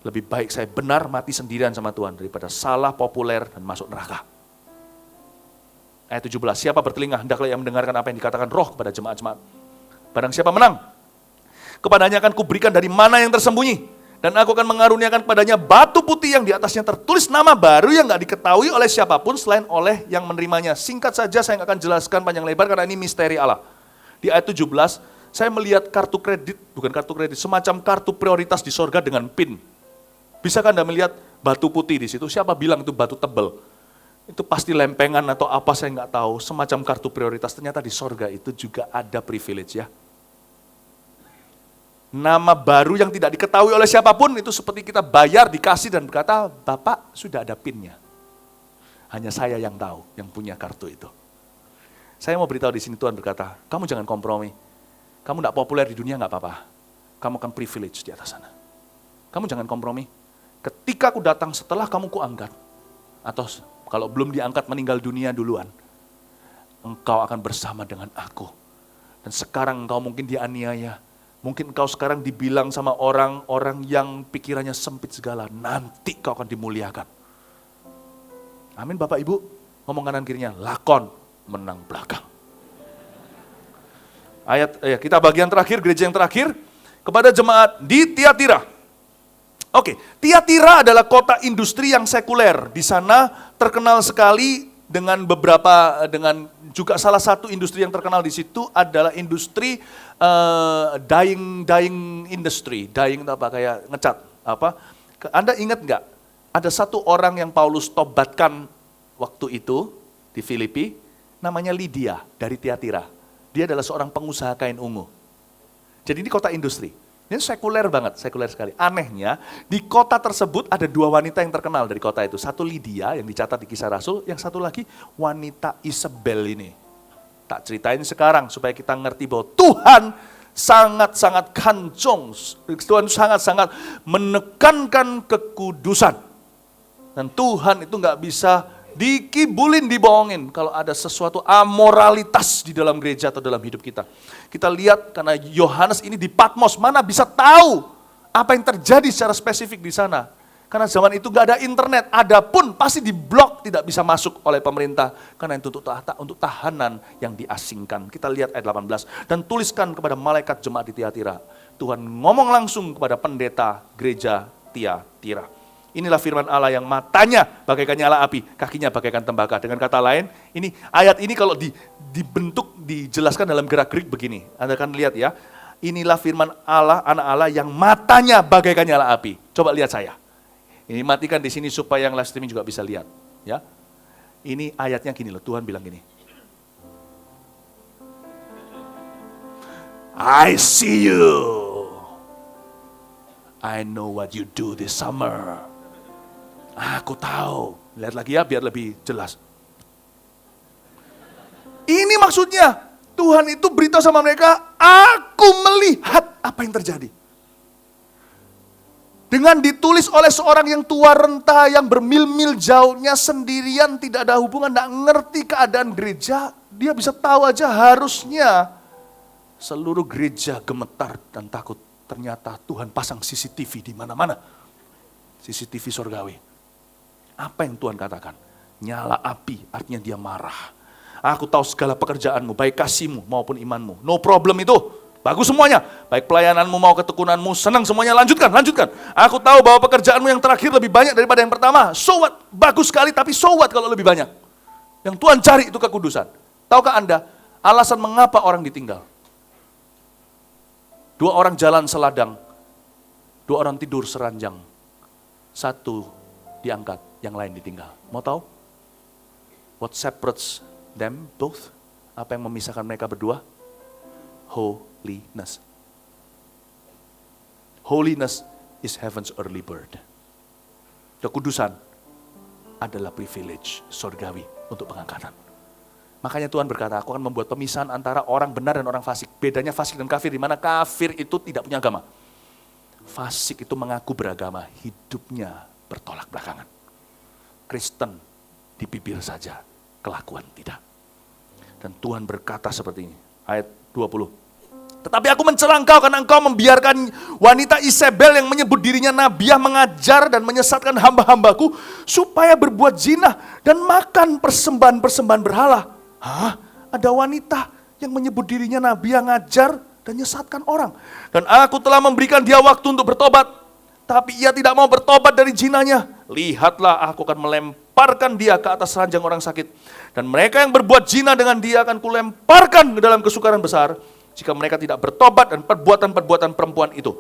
lebih baik saya benar mati sendirian sama Tuhan daripada salah, populer, dan masuk neraka. Ayat 17, siapa bertelinga, hendaklah ia mendengarkan apa yang dikatakan roh kepada jemaat-jemaat. Barang siapa menang, kepadanya akan kuberikan dari mana yang tersembunyi, dan aku akan mengaruniakan kepadanya batu putih yang di atasnya tertulis nama baru yang gak diketahui oleh siapapun selain oleh yang menerimanya. Singkat saja, saya gak akan jelaskan panjang lebar karena ini misteri Allah. Di ayat 17, saya melihat semacam kartu prioritas di sorga dengan pin. Bisakah Anda melihat batu putih di situ? Siapa bilang itu batu tebal? Itu pasti lempengan atau apa saya nggak tahu. Semacam kartu prioritas. Ternyata di sorga itu juga ada privilege ya. Nama baru yang tidak diketahui oleh siapapun itu seperti kita bayar, dikasih dan berkata, Bapak sudah ada pinnya. Hanya saya yang tahu, yang punya kartu itu. Saya mau beritahu di sini Tuhan berkata, kamu jangan kompromi. Kamu nggak populer di dunia nggak apa-apa. Kamu akan privilege di atas sana. Kamu jangan kompromi. Ketika aku datang setelah kamu kuangkat, atau kalau belum diangkat meninggal dunia duluan, engkau akan bersama dengan aku. Dan sekarang engkau mungkin dianiaya, mungkin engkau sekarang dibilang sama orang-orang yang pikirannya sempit segala, nanti kau akan dimuliakan. Amin Bapak Ibu, ngomong kanan kirinya, lakon menang belakang. Kita bagian terakhir, gereja yang terakhir, kepada jemaat di Tiatira. Oke, Tiatira adalah kota industri yang sekuler. Di sana terkenal sekali dengan juga salah satu industri yang terkenal di situ adalah industri dyeing industry. Dyeing itu apa? Kayak ngecat apa? Anda ingat nggak? Ada satu orang yang Paulus tobatkan waktu itu di Filipi. namanya Lydia dari Tiatira. Dia adalah seorang pengusaha kain ungu. Jadi ini kota industri. Ini sekuler banget, sekuler sekali. Anehnya, di kota tersebut ada 2 wanita yang terkenal dari kota itu. Satu Lydia yang dicatat di Kisah Rasul, yang satu lagi wanita Isabel ini. Tak ceritain sekarang supaya kita ngerti bahwa Tuhan sangat-sangat kancong. Tuhan sangat-sangat menekankan kekudusan. Dan Tuhan itu nggak bisa dikibulin, dibohongin kalau ada sesuatu amoralitas di dalam gereja atau dalam hidup kita. Kita lihat karena Yohanes ini di Patmos, mana bisa tahu apa yang terjadi secara spesifik di sana. Karena zaman itu nggak ada internet, ada pun pasti diblok, tidak bisa masuk oleh pemerintah. Karena itu untuk tahanan yang diasingkan. Kita lihat ayat 18. Dan tuliskan kepada malaikat jemaat di Tiatira. Tuhan ngomong langsung kepada pendeta gereja Tiatira. Inilah firman Allah yang matanya bagaikan nyala api, kakinya bagaikan tembakau. Dengan kata lain, ini ayat ini kalau dibentuk, dijelaskan dalam gerak-gerik begini. Anda akan lihat ya, inilah firman Allah, anak Allah yang matanya bagaikan nyala api. Coba lihat saya. Ini matikan di sini supaya yang live streaming juga bisa lihat. Ya, ini ayatnya gini loh, Tuhan bilang gini. I see you. I know what you do this summer. Aku tahu. Lihat lagi ya biar lebih jelas. Ini maksudnya, Tuhan itu beritahu sama mereka, aku melihat apa yang terjadi. Dengan ditulis oleh seorang yang tua renta, yang bermil-mil jauhnya sendirian, tidak ada hubungan, tidak ngerti keadaan gereja, dia bisa tahu aja harusnya seluruh gereja gemetar dan takut. Ternyata Tuhan pasang CCTV di mana-mana. CCTV surgawi. Apa yang Tuhan katakan? Nyala api, artinya dia marah. Aku tahu segala pekerjaanmu, baik kasihmu maupun imanmu. No problem itu. Bagus semuanya, baik pelayananmu mau ketekunanmu, senang semuanya, lanjutkan. Aku tahu bahwa pekerjaanmu yang terakhir lebih banyak daripada yang pertama. So what? Bagus sekali, tapi so what kalau lebih banyak? Yang Tuhan cari itu kekudusan. Tahukah Anda, alasan mengapa orang ditinggal? 2 orang jalan seladang, 2 orang tidur seranjang. 1 diangkat, yang lain ditinggal. Mau tahu? What separates them both? Apa yang memisahkan mereka berdua? Holiness. Holiness is heaven's early bird. Kekudusan adalah privilege surgawi untuk pengangkatan. Makanya Tuhan berkata, aku akan membuat pemisahan antara orang benar dan orang fasik. Bedanya fasik dan kafir, di mana kafir itu tidak punya agama. Fasik itu mengaku beragama, hidupnya bertolak belakangan. Kristen di bibir saja, kelakuan tidak. Dan Tuhan berkata seperti ini, ayat 20. Tetapi aku mencela engkau karena engkau membiarkan wanita Isabel yang menyebut dirinya nabiah mengajar dan menyesatkan hamba-hambaku supaya berbuat zina dan makan persembahan-persembahan berhala. Hah? Ada wanita yang menyebut dirinya nabiah ngajar dan menyesatkan orang. Dan aku telah memberikan dia waktu untuk bertobat, tapi ia tidak mau bertobat dari zinanya. Lihatlah, aku akan melemparkan dia ke atas ranjang orang sakit. Dan mereka yang berbuat zina dengan dia akan kulemparkan ke dalam kesukaran besar, jika mereka tidak bertobat dan perbuatan-perbuatan perempuan itu.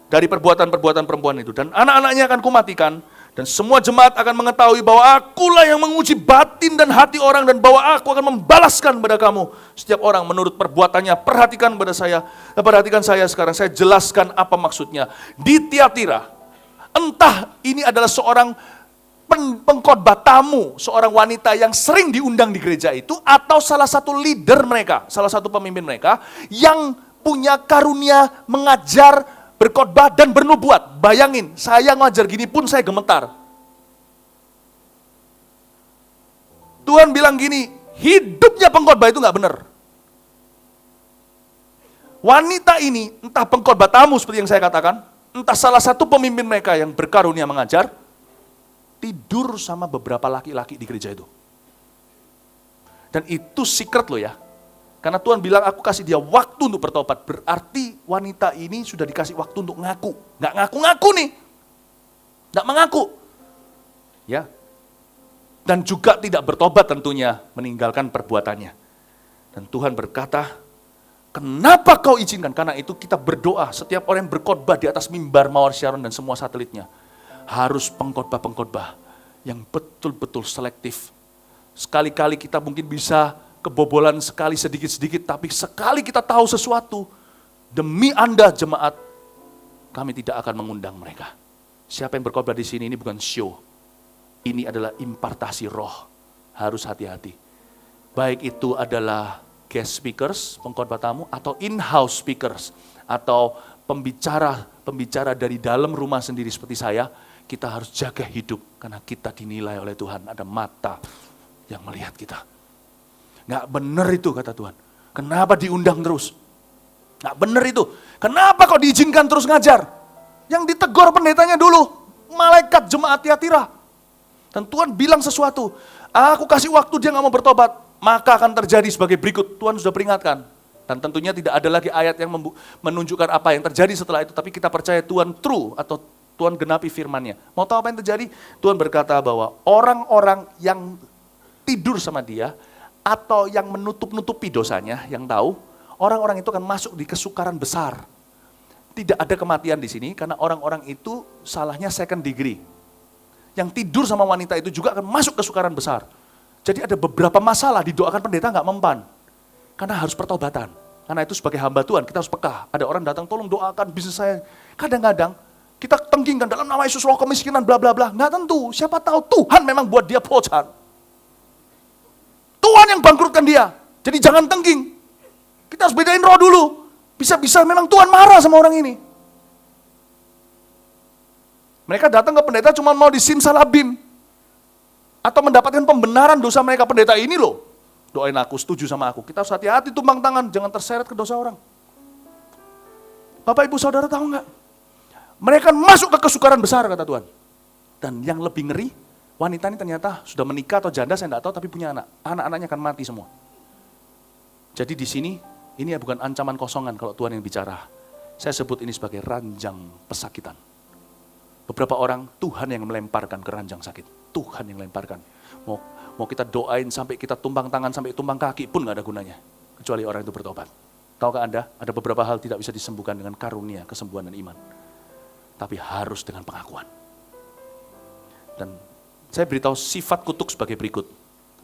Dari perbuatan-perbuatan perempuan itu. Dan anak-anaknya akan kumatikan. Dan semua jemaat akan mengetahui bahwa akulah yang menguji batin dan hati orang. Dan bahwa aku akan membalaskan kepada kamu. Setiap orang menurut perbuatannya. Perhatikan pada saya. Perhatikan saya sekarang. Saya jelaskan apa maksudnya. Di Tiatira. Entah ini adalah seorang pengkhotbah tamu, seorang wanita yang sering diundang di gereja itu, atau salah satu leader mereka, salah satu pemimpin mereka, yang punya karunia mengajar, berkhotbah, dan bernubuat. Bayangin, saya ngajar gini pun saya gemetar. Tuhan bilang gini, hidupnya pengkhotbah itu gak benar. Wanita ini, entah pengkhotbah tamu seperti yang saya katakan, entah salah satu pemimpin mereka yang berkarunia mengajar, tidur sama beberapa laki-laki di gereja itu. Dan itu secret loh ya. Karena Tuhan bilang aku kasih dia waktu untuk bertobat. Berarti wanita ini sudah dikasih waktu untuk ngaku. Nggak ngaku-ngaku nih. Nggak mengaku. Ya. Dan juga tidak bertobat tentunya. Meninggalkan perbuatannya. Dan Tuhan berkata, kenapa kau izinkan? Karena itu kita berdoa. Setiap orang yang berkhotbah di atas mimbar Mawar Sharon dan semua satelitnya. Harus pengkhotbah-pengkhotbah yang betul-betul selektif. Sekali-kali kita mungkin bisa kebobolan sekali sedikit-sedikit, tapi sekali kita tahu sesuatu, demi Anda jemaat, kami tidak akan mengundang mereka. Siapa yang berkhotbah di sini, ini bukan show. Ini adalah impartasi roh. Harus hati-hati. Baik itu adalah guest speakers, pengkhotbah tamu, atau in-house speakers, atau pembicara dari dalam rumah sendiri seperti saya, kita harus jaga hidup, karena kita dinilai oleh Tuhan, ada mata yang melihat kita. Nggak benar itu kata Tuhan. Kenapa diundang terus? Nggak benar itu. Kenapa kok diizinkan terus ngajar? Yang ditegur pendetanya dulu, malaikat jemaat Tiatira. Dan Tuhan bilang sesuatu, aku kasih waktu dia nggak mau bertobat, maka akan terjadi sebagai berikut. Tuhan sudah peringatkan. Dan tentunya tidak ada lagi ayat yang menunjukkan apa yang terjadi setelah itu, tapi kita percaya Tuhan true atau Tuhan genapi firman-Nya. Mau tahu apa yang terjadi? Tuhan berkata bahwa orang-orang yang tidur sama dia, atau yang menutup-nutupi dosanya, yang tahu, orang-orang itu akan masuk di kesukaran besar. Tidak ada kematian di sini, karena orang-orang itu salahnya second degree. Yang tidur sama wanita itu juga akan masuk kesukaran besar. Jadi ada beberapa masalah, didoakan pendeta nggak mempan. Karena harus pertobatan. Karena itu sebagai hamba Tuhan, kita harus peka. Ada orang datang, tolong doakan bisnis saya. Kadang-kadang, kita tenggingkan dalam nama Yesus roh kemiskinan, bla bla bla. Nggak tentu, siapa tahu Tuhan memang buat dia bocan. Tuhan yang bangkrutkan dia. Jadi jangan tengging. Kita harus bedain roh dulu. Bisa-bisa memang Tuhan marah sama orang ini. Mereka datang ke pendeta cuma mau disimsalabim. Atau mendapatkan pembenaran dosa mereka. Pendeta ini loh, doain aku, setuju sama aku. Kita harus hati-hati tumpang tangan, jangan terseret ke dosa orang. Bapak ibu saudara tahu nggak? Mereka masuk ke kesukaran besar kata Tuhan. Dan yang lebih ngeri, wanita ini ternyata sudah menikah atau janda, saya tidak tahu, tapi punya anak. Anak-anaknya akan mati semua. Jadi di sini, ini ya bukan ancaman kosongan kalau Tuhan yang bicara. Saya sebut ini sebagai ranjang pesakitan. Beberapa orang, Tuhan yang melemparkan ke ranjang sakit. Tuhan yang melemparkan. Mau kita doain sampai kita tumpang tangan, sampai tumpang kaki pun nggak ada gunanya. Kecuali orang itu bertobat. Tahukah Anda, ada beberapa hal tidak bisa disembuhkan dengan karunia, kesembuhan dan iman. Tapi harus dengan pengakuan. Dan saya beritahu sifat kutuk sebagai berikut.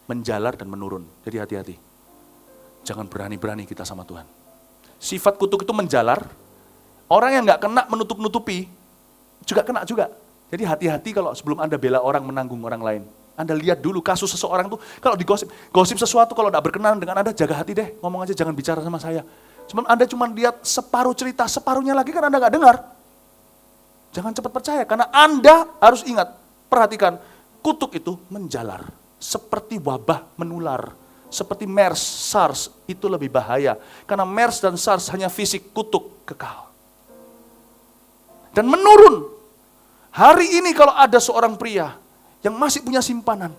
Menjalar dan menurun. Jadi hati-hati. Jangan berani-berani kita sama Tuhan. Sifat kutuk itu menjalar. Orang yang nggak kena menutup-nutupi, juga kena juga. Jadi hati-hati kalau sebelum Anda bela orang menanggung orang lain. Anda lihat dulu kasus seseorang tuh, kalau digosip sesuatu kalau tidak berkenan dengan Anda, jaga hati deh. Ngomong aja, jangan bicara sama saya. Cuman Anda cuma lihat separuh cerita, separuhnya lagi kan Anda nggak dengar. Jangan cepat percaya, karena Anda harus ingat, perhatikan, kutuk itu menjalar. Seperti wabah menular. Seperti MERS, SARS, itu lebih bahaya. Karena MERS dan SARS hanya fisik, kutuk kekal. Dan menurun. Hari ini kalau ada seorang pria yang masih punya simpanan,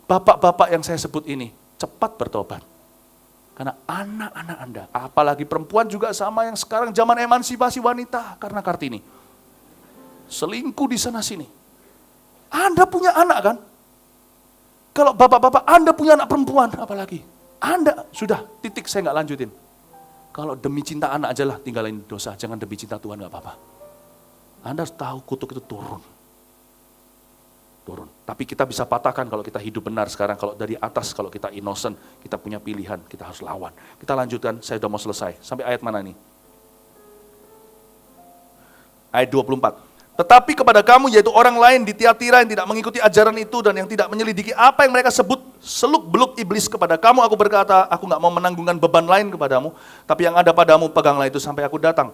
bapak-bapak yang saya sebut ini, cepat bertobat. Karena anak-anak Anda, apalagi perempuan juga sama yang sekarang zaman emansipasi wanita karena Kartini. Selingkuh di sana-sini. Anda punya anak kan? Kalau bapak-bapak Anda punya anak perempuan, apalagi. Anda, sudah, titik, saya nggak lanjutin. Kalau demi cinta anak aja lah tinggalin dosa, jangan demi cinta Tuhan nggak apa-apa. Anda harus tahu kutuk itu turun. Turun. Tapi kita bisa patahkan kalau kita hidup benar sekarang, kalau dari atas, kalau kita innocent, kita punya pilihan, kita harus lawan. Kita lanjutkan, saya udah mau selesai. Sampai ayat mana nih? Ayat 24. Tetapi kepada kamu, yaitu orang lain di Tiatira yang tidak mengikuti ajaran itu dan yang tidak menyelidiki apa yang mereka sebut seluk-beluk iblis kepada kamu, aku berkata, aku nggak mau menanggungkan beban lain kepadamu, tapi yang ada padamu peganglah itu sampai aku datang.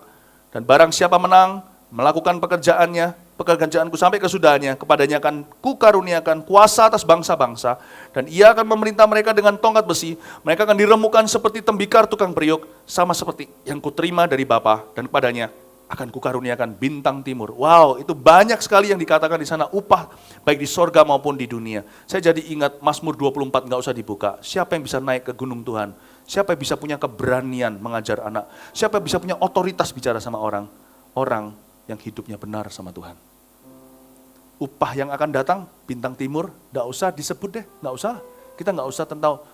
Dan barang siapa menang, melakukan pekerjaanku sampai kesudahannya, kepadanya akan kukaruniakan kuasa atas bangsa-bangsa, dan ia akan memerintah mereka dengan tongkat besi, mereka akan diremukkan seperti tembikar tukang periuk, sama seperti yang kuterima dari Bapa, dan kepadanya akan kukaruniakan bintang timur. Wow, itu banyak sekali yang dikatakan di sana, upah baik di sorga maupun di dunia. Saya jadi ingat Mazmur 24, nggak usah dibuka. Siapa yang bisa naik ke gunung Tuhan? Siapa yang bisa punya keberanian mengajar anak? Siapa yang bisa punya otoritas bicara sama orang? Orang yang hidupnya benar sama Tuhan. Upah yang akan datang, bintang timur, nggak usah disebut deh, nggak usah. Kita nggak usah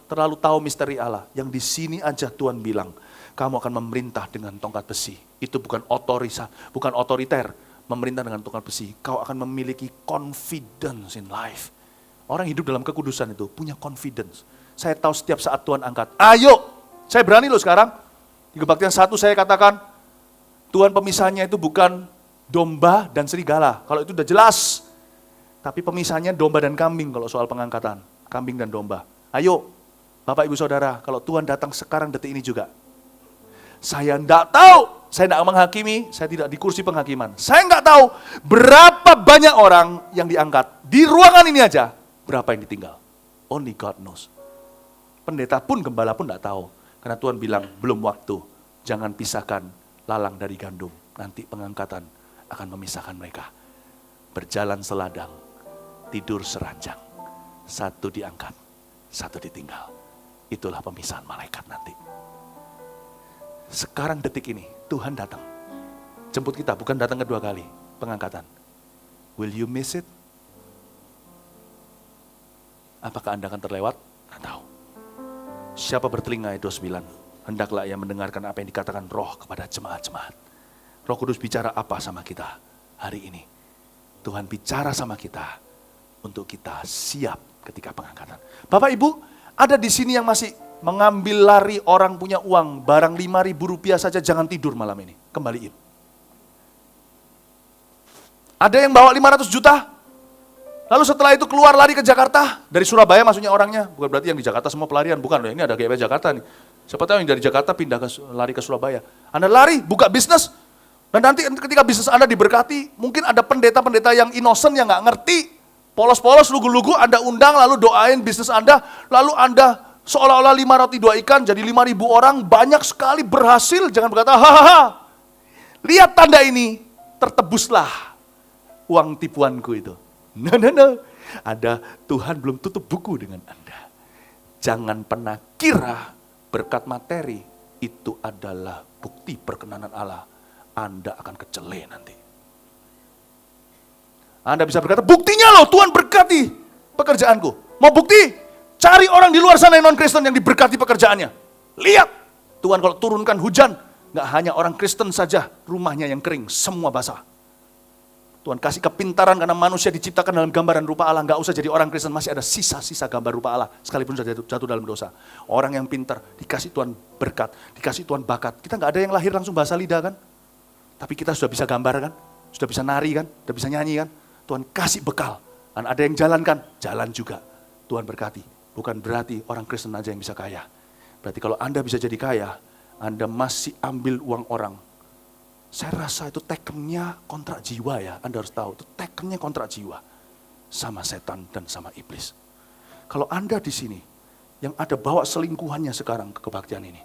terlalu tahu misteri Allah. Yang di sini aja Tuhan bilang, kamu akan memerintah dengan tongkat besi. Itu bukan otoriter, memerintah dengan tongkat besi. Kau akan memiliki confidence in life. Orang hidup dalam kekudusan itu punya confidence. saya tahu setiap saat Tuhan angkat. Ayo, saya berani loh sekarang. Di kebaktian 1 saya katakan, Tuhan pemisahnya itu bukan domba dan serigala. Kalau itu udah jelas. Tapi pemisahnya domba dan kambing kalau soal pengangkatan. Kambing dan domba. Ayo, Bapak Ibu Saudara, kalau Tuhan datang sekarang detik ini juga. Saya enggak tahu, saya enggak menghakimi, saya tidak di kursi penghakiman. Saya enggak tahu berapa banyak orang yang diangkat. Di ruangan ini aja, berapa yang ditinggal. Only God knows. Pendeta pun, gembala pun enggak tahu. Karena Tuhan bilang, belum waktu. Jangan pisahkan lalang dari gandum. Nanti pengangkatan akan memisahkan mereka. Berjalan seladang, tidur seranjang. Satu diangkat, satu ditinggal. Itulah pemisahan malaikat nanti. Sekarang detik ini, Tuhan datang. Jemput kita, bukan datang kedua kali. Pengangkatan. Will you miss it? Apakah Anda akan terlewat? Tidak tahu. Siapa bertelinga, ayat 29. Hendaklah ia mendengarkan apa yang dikatakan roh kepada jemaat-jemaat. Roh Kudus bicara apa sama kita hari ini? Tuhan bicara sama kita untuk kita siap ketika pengangkatan. Bapak Ibu, ada di sini yang masih mengambil lari orang punya uang, barang 5.000 rupiah saja, jangan tidur malam ini, kembaliin. Ada yang bawa 500 juta, lalu setelah itu keluar lari ke Jakarta, dari Surabaya maksudnya orangnya, bukan berarti yang di Jakarta semua pelarian, bukan, ini ada GP Jakarta nih. Siapa tahu yang dari Jakarta pindah lari ke Surabaya. Anda lari, buka bisnis, dan nanti ketika bisnis Anda diberkati, mungkin ada pendeta-pendeta yang innocent, yang nggak ngerti, polos-polos, lugu-lugu, Anda undang, lalu doain bisnis Anda, lalu Anda seolah-olah 5 roti 2 ikan, jadi 5.000 orang, banyak sekali berhasil. Jangan berkata, hahaha. Lihat tanda ini, tertebuslah uang tipuanku itu. No. Ada Tuhan belum tutup buku dengan Anda. Jangan pernah kira berkat materi itu adalah bukti perkenanan Allah. Anda akan kecele nanti. Anda bisa berkata, buktinya loh Tuhan berkati pekerjaanku. Mau bukti? Cari orang di luar sana yang non-Kristen yang diberkati pekerjaannya. Lihat, Tuhan kalau turunkan hujan, nggak hanya orang Kristen saja, rumahnya yang kering, semua basah. Tuhan kasih kepintaran karena manusia diciptakan dalam gambar dan rupa Allah, nggak usah jadi orang Kristen, masih ada sisa-sisa gambar rupa Allah, sekalipun sudah jatuh dalam dosa. Orang yang pintar, dikasih Tuhan berkat, dikasih Tuhan bakat. Kita nggak ada yang lahir langsung bahasa lidah kan? Tapi kita sudah bisa gambar kan? Sudah bisa nari kan? Sudah bisa nyanyi kan? Tuhan kasih bekal. Dan ada yang jalan kan? Jalan juga. Tuhan berkati. Bukan berarti orang Kristen aja yang bisa kaya. Berarti kalau Anda bisa jadi kaya, Anda masih ambil uang orang. Saya rasa itu tekennya kontrak jiwa ya. Anda harus tahu, itu tekennya kontrak jiwa. Sama setan dan sama iblis. Kalau Anda di sini, yang ada bawa selingkuhannya sekarang ke kebaktian ini.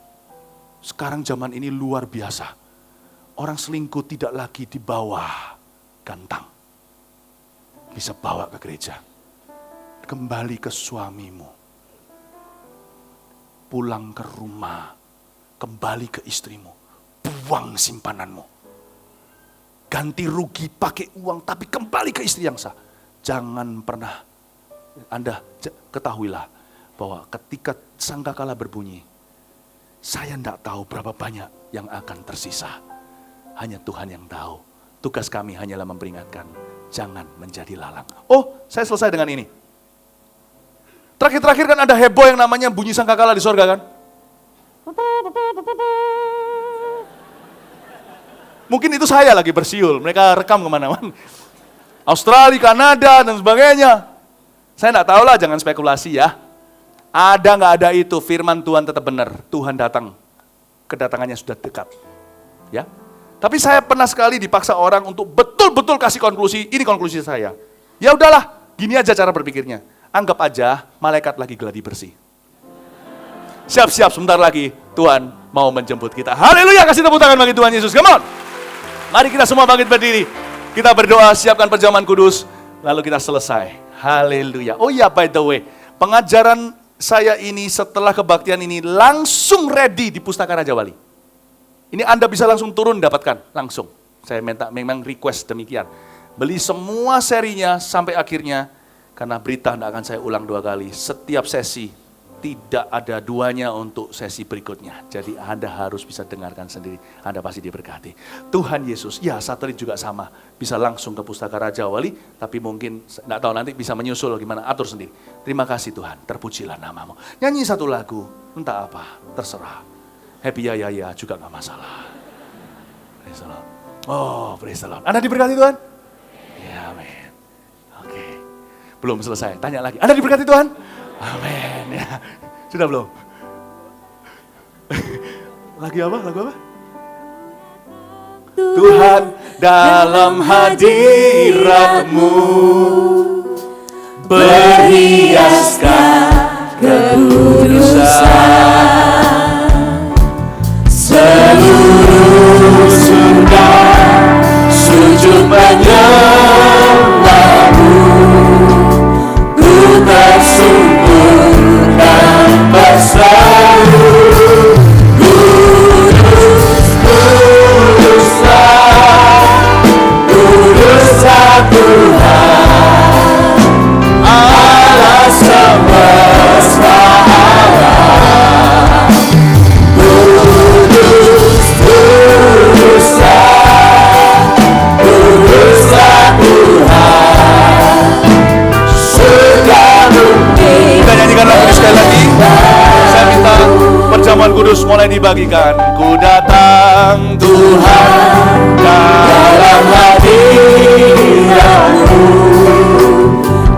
Sekarang zaman ini luar biasa. Orang selingkuh tidak lagi di bawah gantang. Bisa bawa ke gereja. Kembali ke suamimu. Pulang ke rumah, kembali ke istrimu, buang simpananmu. Ganti rugi pakai uang, tapi kembali ke istri yang sah. Jangan pernah, Anda ketahuilah bahwa ketika sangkakala berbunyi, saya tidak tahu berapa banyak yang akan tersisa. Hanya Tuhan yang tahu. Tugas kami hanyalah memperingatkan, jangan menjadi lalang. Oh, saya selesai dengan ini. Terakhir-terakhir kan ada heboh yang namanya bunyi sangkakala di sorga kan? Mungkin itu saya lagi bersiul, mereka rekam kemana-mana. Australia, Kanada, dan sebagainya. Saya enggak tahu lah, jangan spekulasi ya. Ada nggak ada itu, firman Tuhan tetap benar. Tuhan datang, kedatangannya sudah dekat. Ya. Tapi saya pernah sekali dipaksa orang untuk betul-betul kasih konklusi, ini konklusi saya. Ya udahlah, gini aja cara berpikirnya. Anggap aja malaikat lagi gladi bersih. Siap-siap sebentar lagi Tuhan mau menjemput kita. Haleluya, kasih tepuk tangan bagi Tuhan Yesus. Come on. Mari kita semua bangkit berdiri. Kita berdoa, siapkan perjamuan kudus. Lalu kita selesai. Haleluya. Oh iya, by the way, pengajaran saya ini setelah kebaktian ini langsung ready di Pustaka Raja Wali. Ini Anda bisa langsung turun dapatkan, langsung. Saya minta memang request demikian. Beli semua serinya sampai akhirnya. Karena berita tidak akan saya ulang 2 kali. Setiap sesi tidak ada duanya untuk sesi berikutnya. Jadi Anda harus bisa dengarkan sendiri. Anda pasti diberkati. Tuhan Yesus, ya satelit juga sama. Bisa langsung ke Pustaka Raja Wali, tapi mungkin nggak tahu nanti bisa menyusul gimana, atur sendiri. Terima kasih Tuhan, terpujilah namamu. Nyanyi satu lagu, entah apa, terserah. Happy ya juga nggak masalah. Praise the Lord. Oh, praise the Lord. Anda diberkati Tuhan? Ya, amin. Oke. Belum selesai, tanya lagi. Anda diberkati Tuhan? Amin. Ya. Sudah belum? Lagu apa? Tuhan dalam hadirat-Mu berhiaskan kekudusan. Seluruh surga sujud menyembah-Mu. Ku tersungkur dan berseru, Kuduslah Tuhan, Allah semesta alam. Kuduslah Tuhan, surga bumi. Kita nyanyikan lagu ini sekali lagi. Saya minta perjamuan kudus mulai dibagikan. Ku datang Tuhan dalam hadirat-Mu,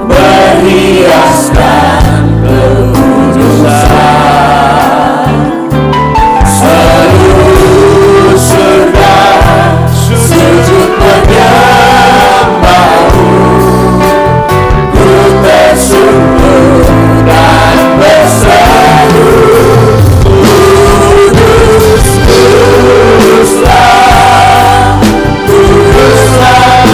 berhiaskan kekudusan. Seluruh surga sujud menyembah-Mu. Ku tersungkur dan berseru, Kuduslah Tuhan,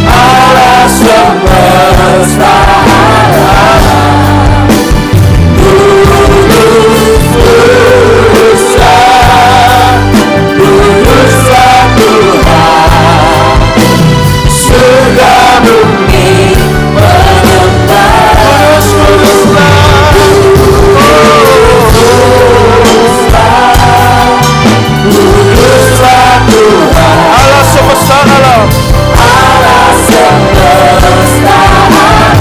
Allah semesta alam. Kuduslah Tuhan, surga bumi menyembah. Kuduslah Tuhan, Allah semesta alam. Allah semesta alam.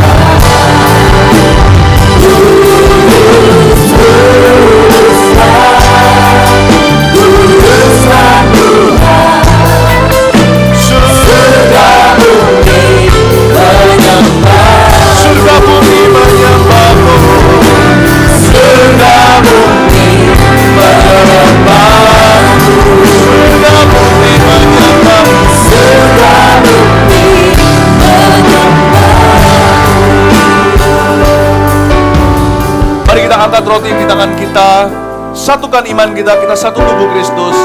Kuduslah Tuhan, surga bumi menyembah. Surga bumi menyembah-Mu. Surga bumi menyembah-Mu. Surga bumi menyembah. Surga bumi menyembah. Mari kita angkat roti di tangan kita, satukan iman kita, kita satu tubuh Kristus.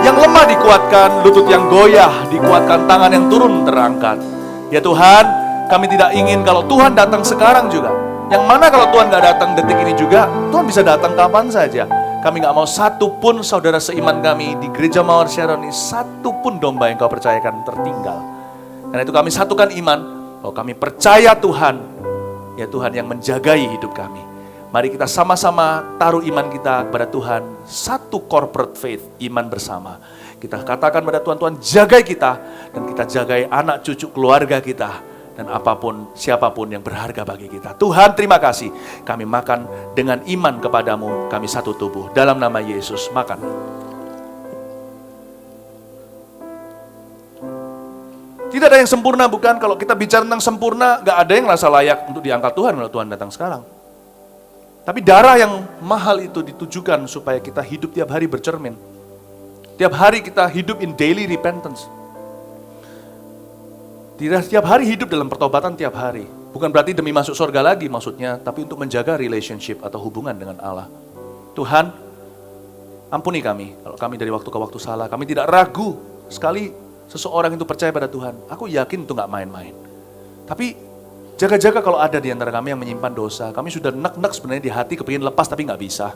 Yang lemah dikuatkan, lutut yang goyah dikuatkan, tangan yang turun terangkat. Ya Tuhan, kami tidak ingin kalau Tuhan datang sekarang juga. Yang mana kalau Tuhan gak datang detik ini juga, Tuhan bisa datang kapan saja. Kami gak mau satu pun saudara seiman kami di Gereja Mawar Syaroni, satu pun domba yang Kau percayakan tertinggal. Karena itu kami satukan iman, bahwa kami percaya Tuhan, ya Tuhan yang menjagai hidup kami. Mari kita sama-sama taruh iman kita kepada Tuhan, satu corporate faith, iman bersama. Kita katakan pada Tuhan, Tuhan jagai kita, dan kita jagai anak cucu keluarga kita, dan apapun, siapapun yang berharga bagi kita. Tuhan terima kasih, kami makan dengan iman kepadamu, kami satu tubuh. Dalam nama Yesus, makan. Tidak ada yang sempurna, bukan? Kalau kita bicara tentang sempurna, gak ada yang merasa layak untuk diangkat Tuhan kalau Tuhan datang sekarang. Tapi darah yang mahal itu ditujukan supaya kita hidup tiap hari bercermin. Tiap hari kita hidup in daily repentance. Tidak tiap hari hidup dalam pertobatan tiap hari. Bukan berarti demi masuk surga lagi maksudnya, tapi untuk menjaga relationship atau hubungan dengan Allah. Tuhan, ampuni kami kalau kami dari waktu ke waktu salah. Kami tidak ragu sekali seseorang itu percaya pada Tuhan. Aku yakin itu gak main-main. Tapi jaga-jaga kalau ada di antara kami yang menyimpan dosa. Kami sudah nek-nek sebenarnya di hati, kepingin lepas tapi gak bisa.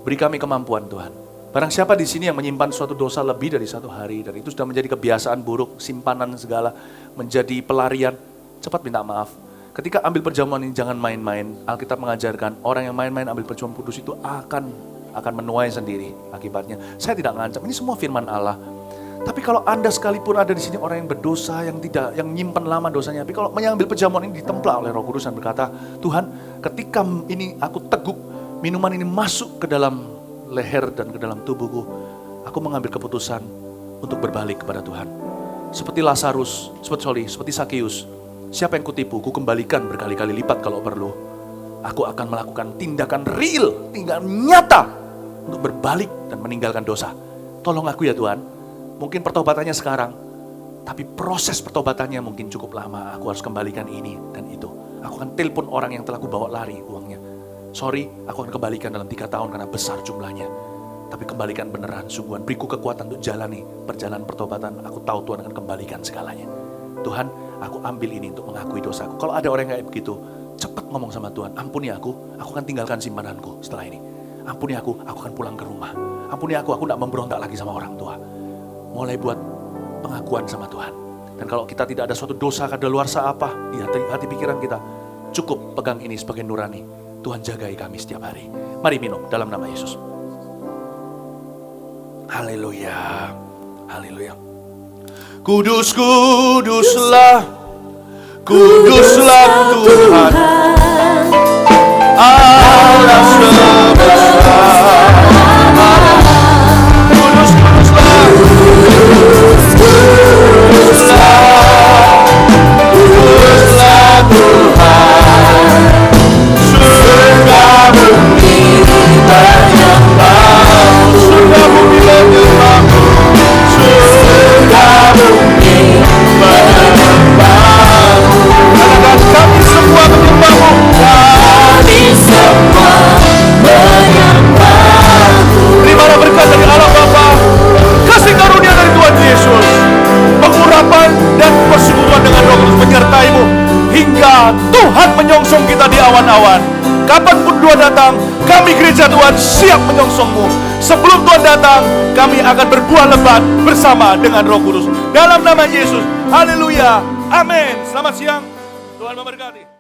Beri kami kemampuan Tuhan. Barang siapa di sini yang menyimpan suatu dosa lebih dari satu hari, dan itu sudah menjadi kebiasaan buruk, simpanan segala, menjadi pelarian, cepat minta maaf. Ketika ambil perjamuan ini jangan main-main. Alkitab mengajarkan orang yang main-main ambil perjamuan kudus itu akan menuai sendiri akibatnya. Saya tidak ngancam, ini semua firman Allah. Tapi kalau Anda sekalipun ada di sini orang yang berdosa, yang nyimpen lama dosanya, tapi kalau mengambil perjamuan ini ditemplah oleh Roh Kudus dan berkata, Tuhan, ketika ini aku teguk, minuman ini masuk ke dalam leher dan ke dalam tubuhku, aku mengambil keputusan untuk berbalik kepada Tuhan. Seperti Lazarus, seperti Sakeus, siapa yang kutipu, ku kembalikan berkali-kali lipat kalau perlu. Aku akan melakukan tindakan real, tindakan nyata untuk berbalik dan meninggalkan dosa. Tolong aku ya Tuhan. Mungkin pertobatannya sekarang, tapi proses pertobatannya mungkin cukup lama. Aku harus kembalikan ini dan itu. Aku akan telepon orang yang telah aku bawa lari uangnya. Sorry, aku akan kembalikan dalam 3 tahun karena besar jumlahnya. Tapi kembalikan beneran, sungguhan. Beriku kekuatan untuk jalani perjalanan pertobatan. Aku tahu Tuhan akan kembalikan segalanya. Tuhan, aku ambil ini untuk mengakui dosaku. Kalau ada orang yang kayak begitu, cepat ngomong sama Tuhan. Ampuni aku akan tinggalkan simpananku setelah ini. Ampuni aku akan pulang ke rumah. Ampuni aku tidak memberontak lagi sama orang tua. Mulai buat pengakuan sama Tuhan. Dan kalau kita tidak ada suatu dosa kadaluarsa apa di hati pikiran kita, cukup pegang ini sebagai nurani. Tuhan jagai kami setiap hari. Mari minum dalam nama Yesus. Haleluya. Haleluya. Kudus, kuduslah. Kuduslah Tuhan. Allah semesta. Kudus, kuduslah. Kuduslah Tuhan. Surga bumi menyembah-Mu. Surga bumi menyembah-Mu. Surga bumi menyembah-Mu. Katakan kami semua menyembah-Mu. Kami semua menyembah-Mu. Terimalah berkat dari Allah Bapa, kasih karunia dari Tuhan Yesus, pengurapan dan persekutuan dengan Roh Kudus menyertai-Mu hingga Tuhan menyongsong kita di awan-awan. Kapanpun Tuhan datang, kami gereja Tuhan siap menyongsong-Mu. Sebelum Tuhan datang, kami akan berbuah lebat bersama dengan Roh Kudus. Dalam nama Yesus, haleluya, amin. Selamat siang, Tuhan memberkati.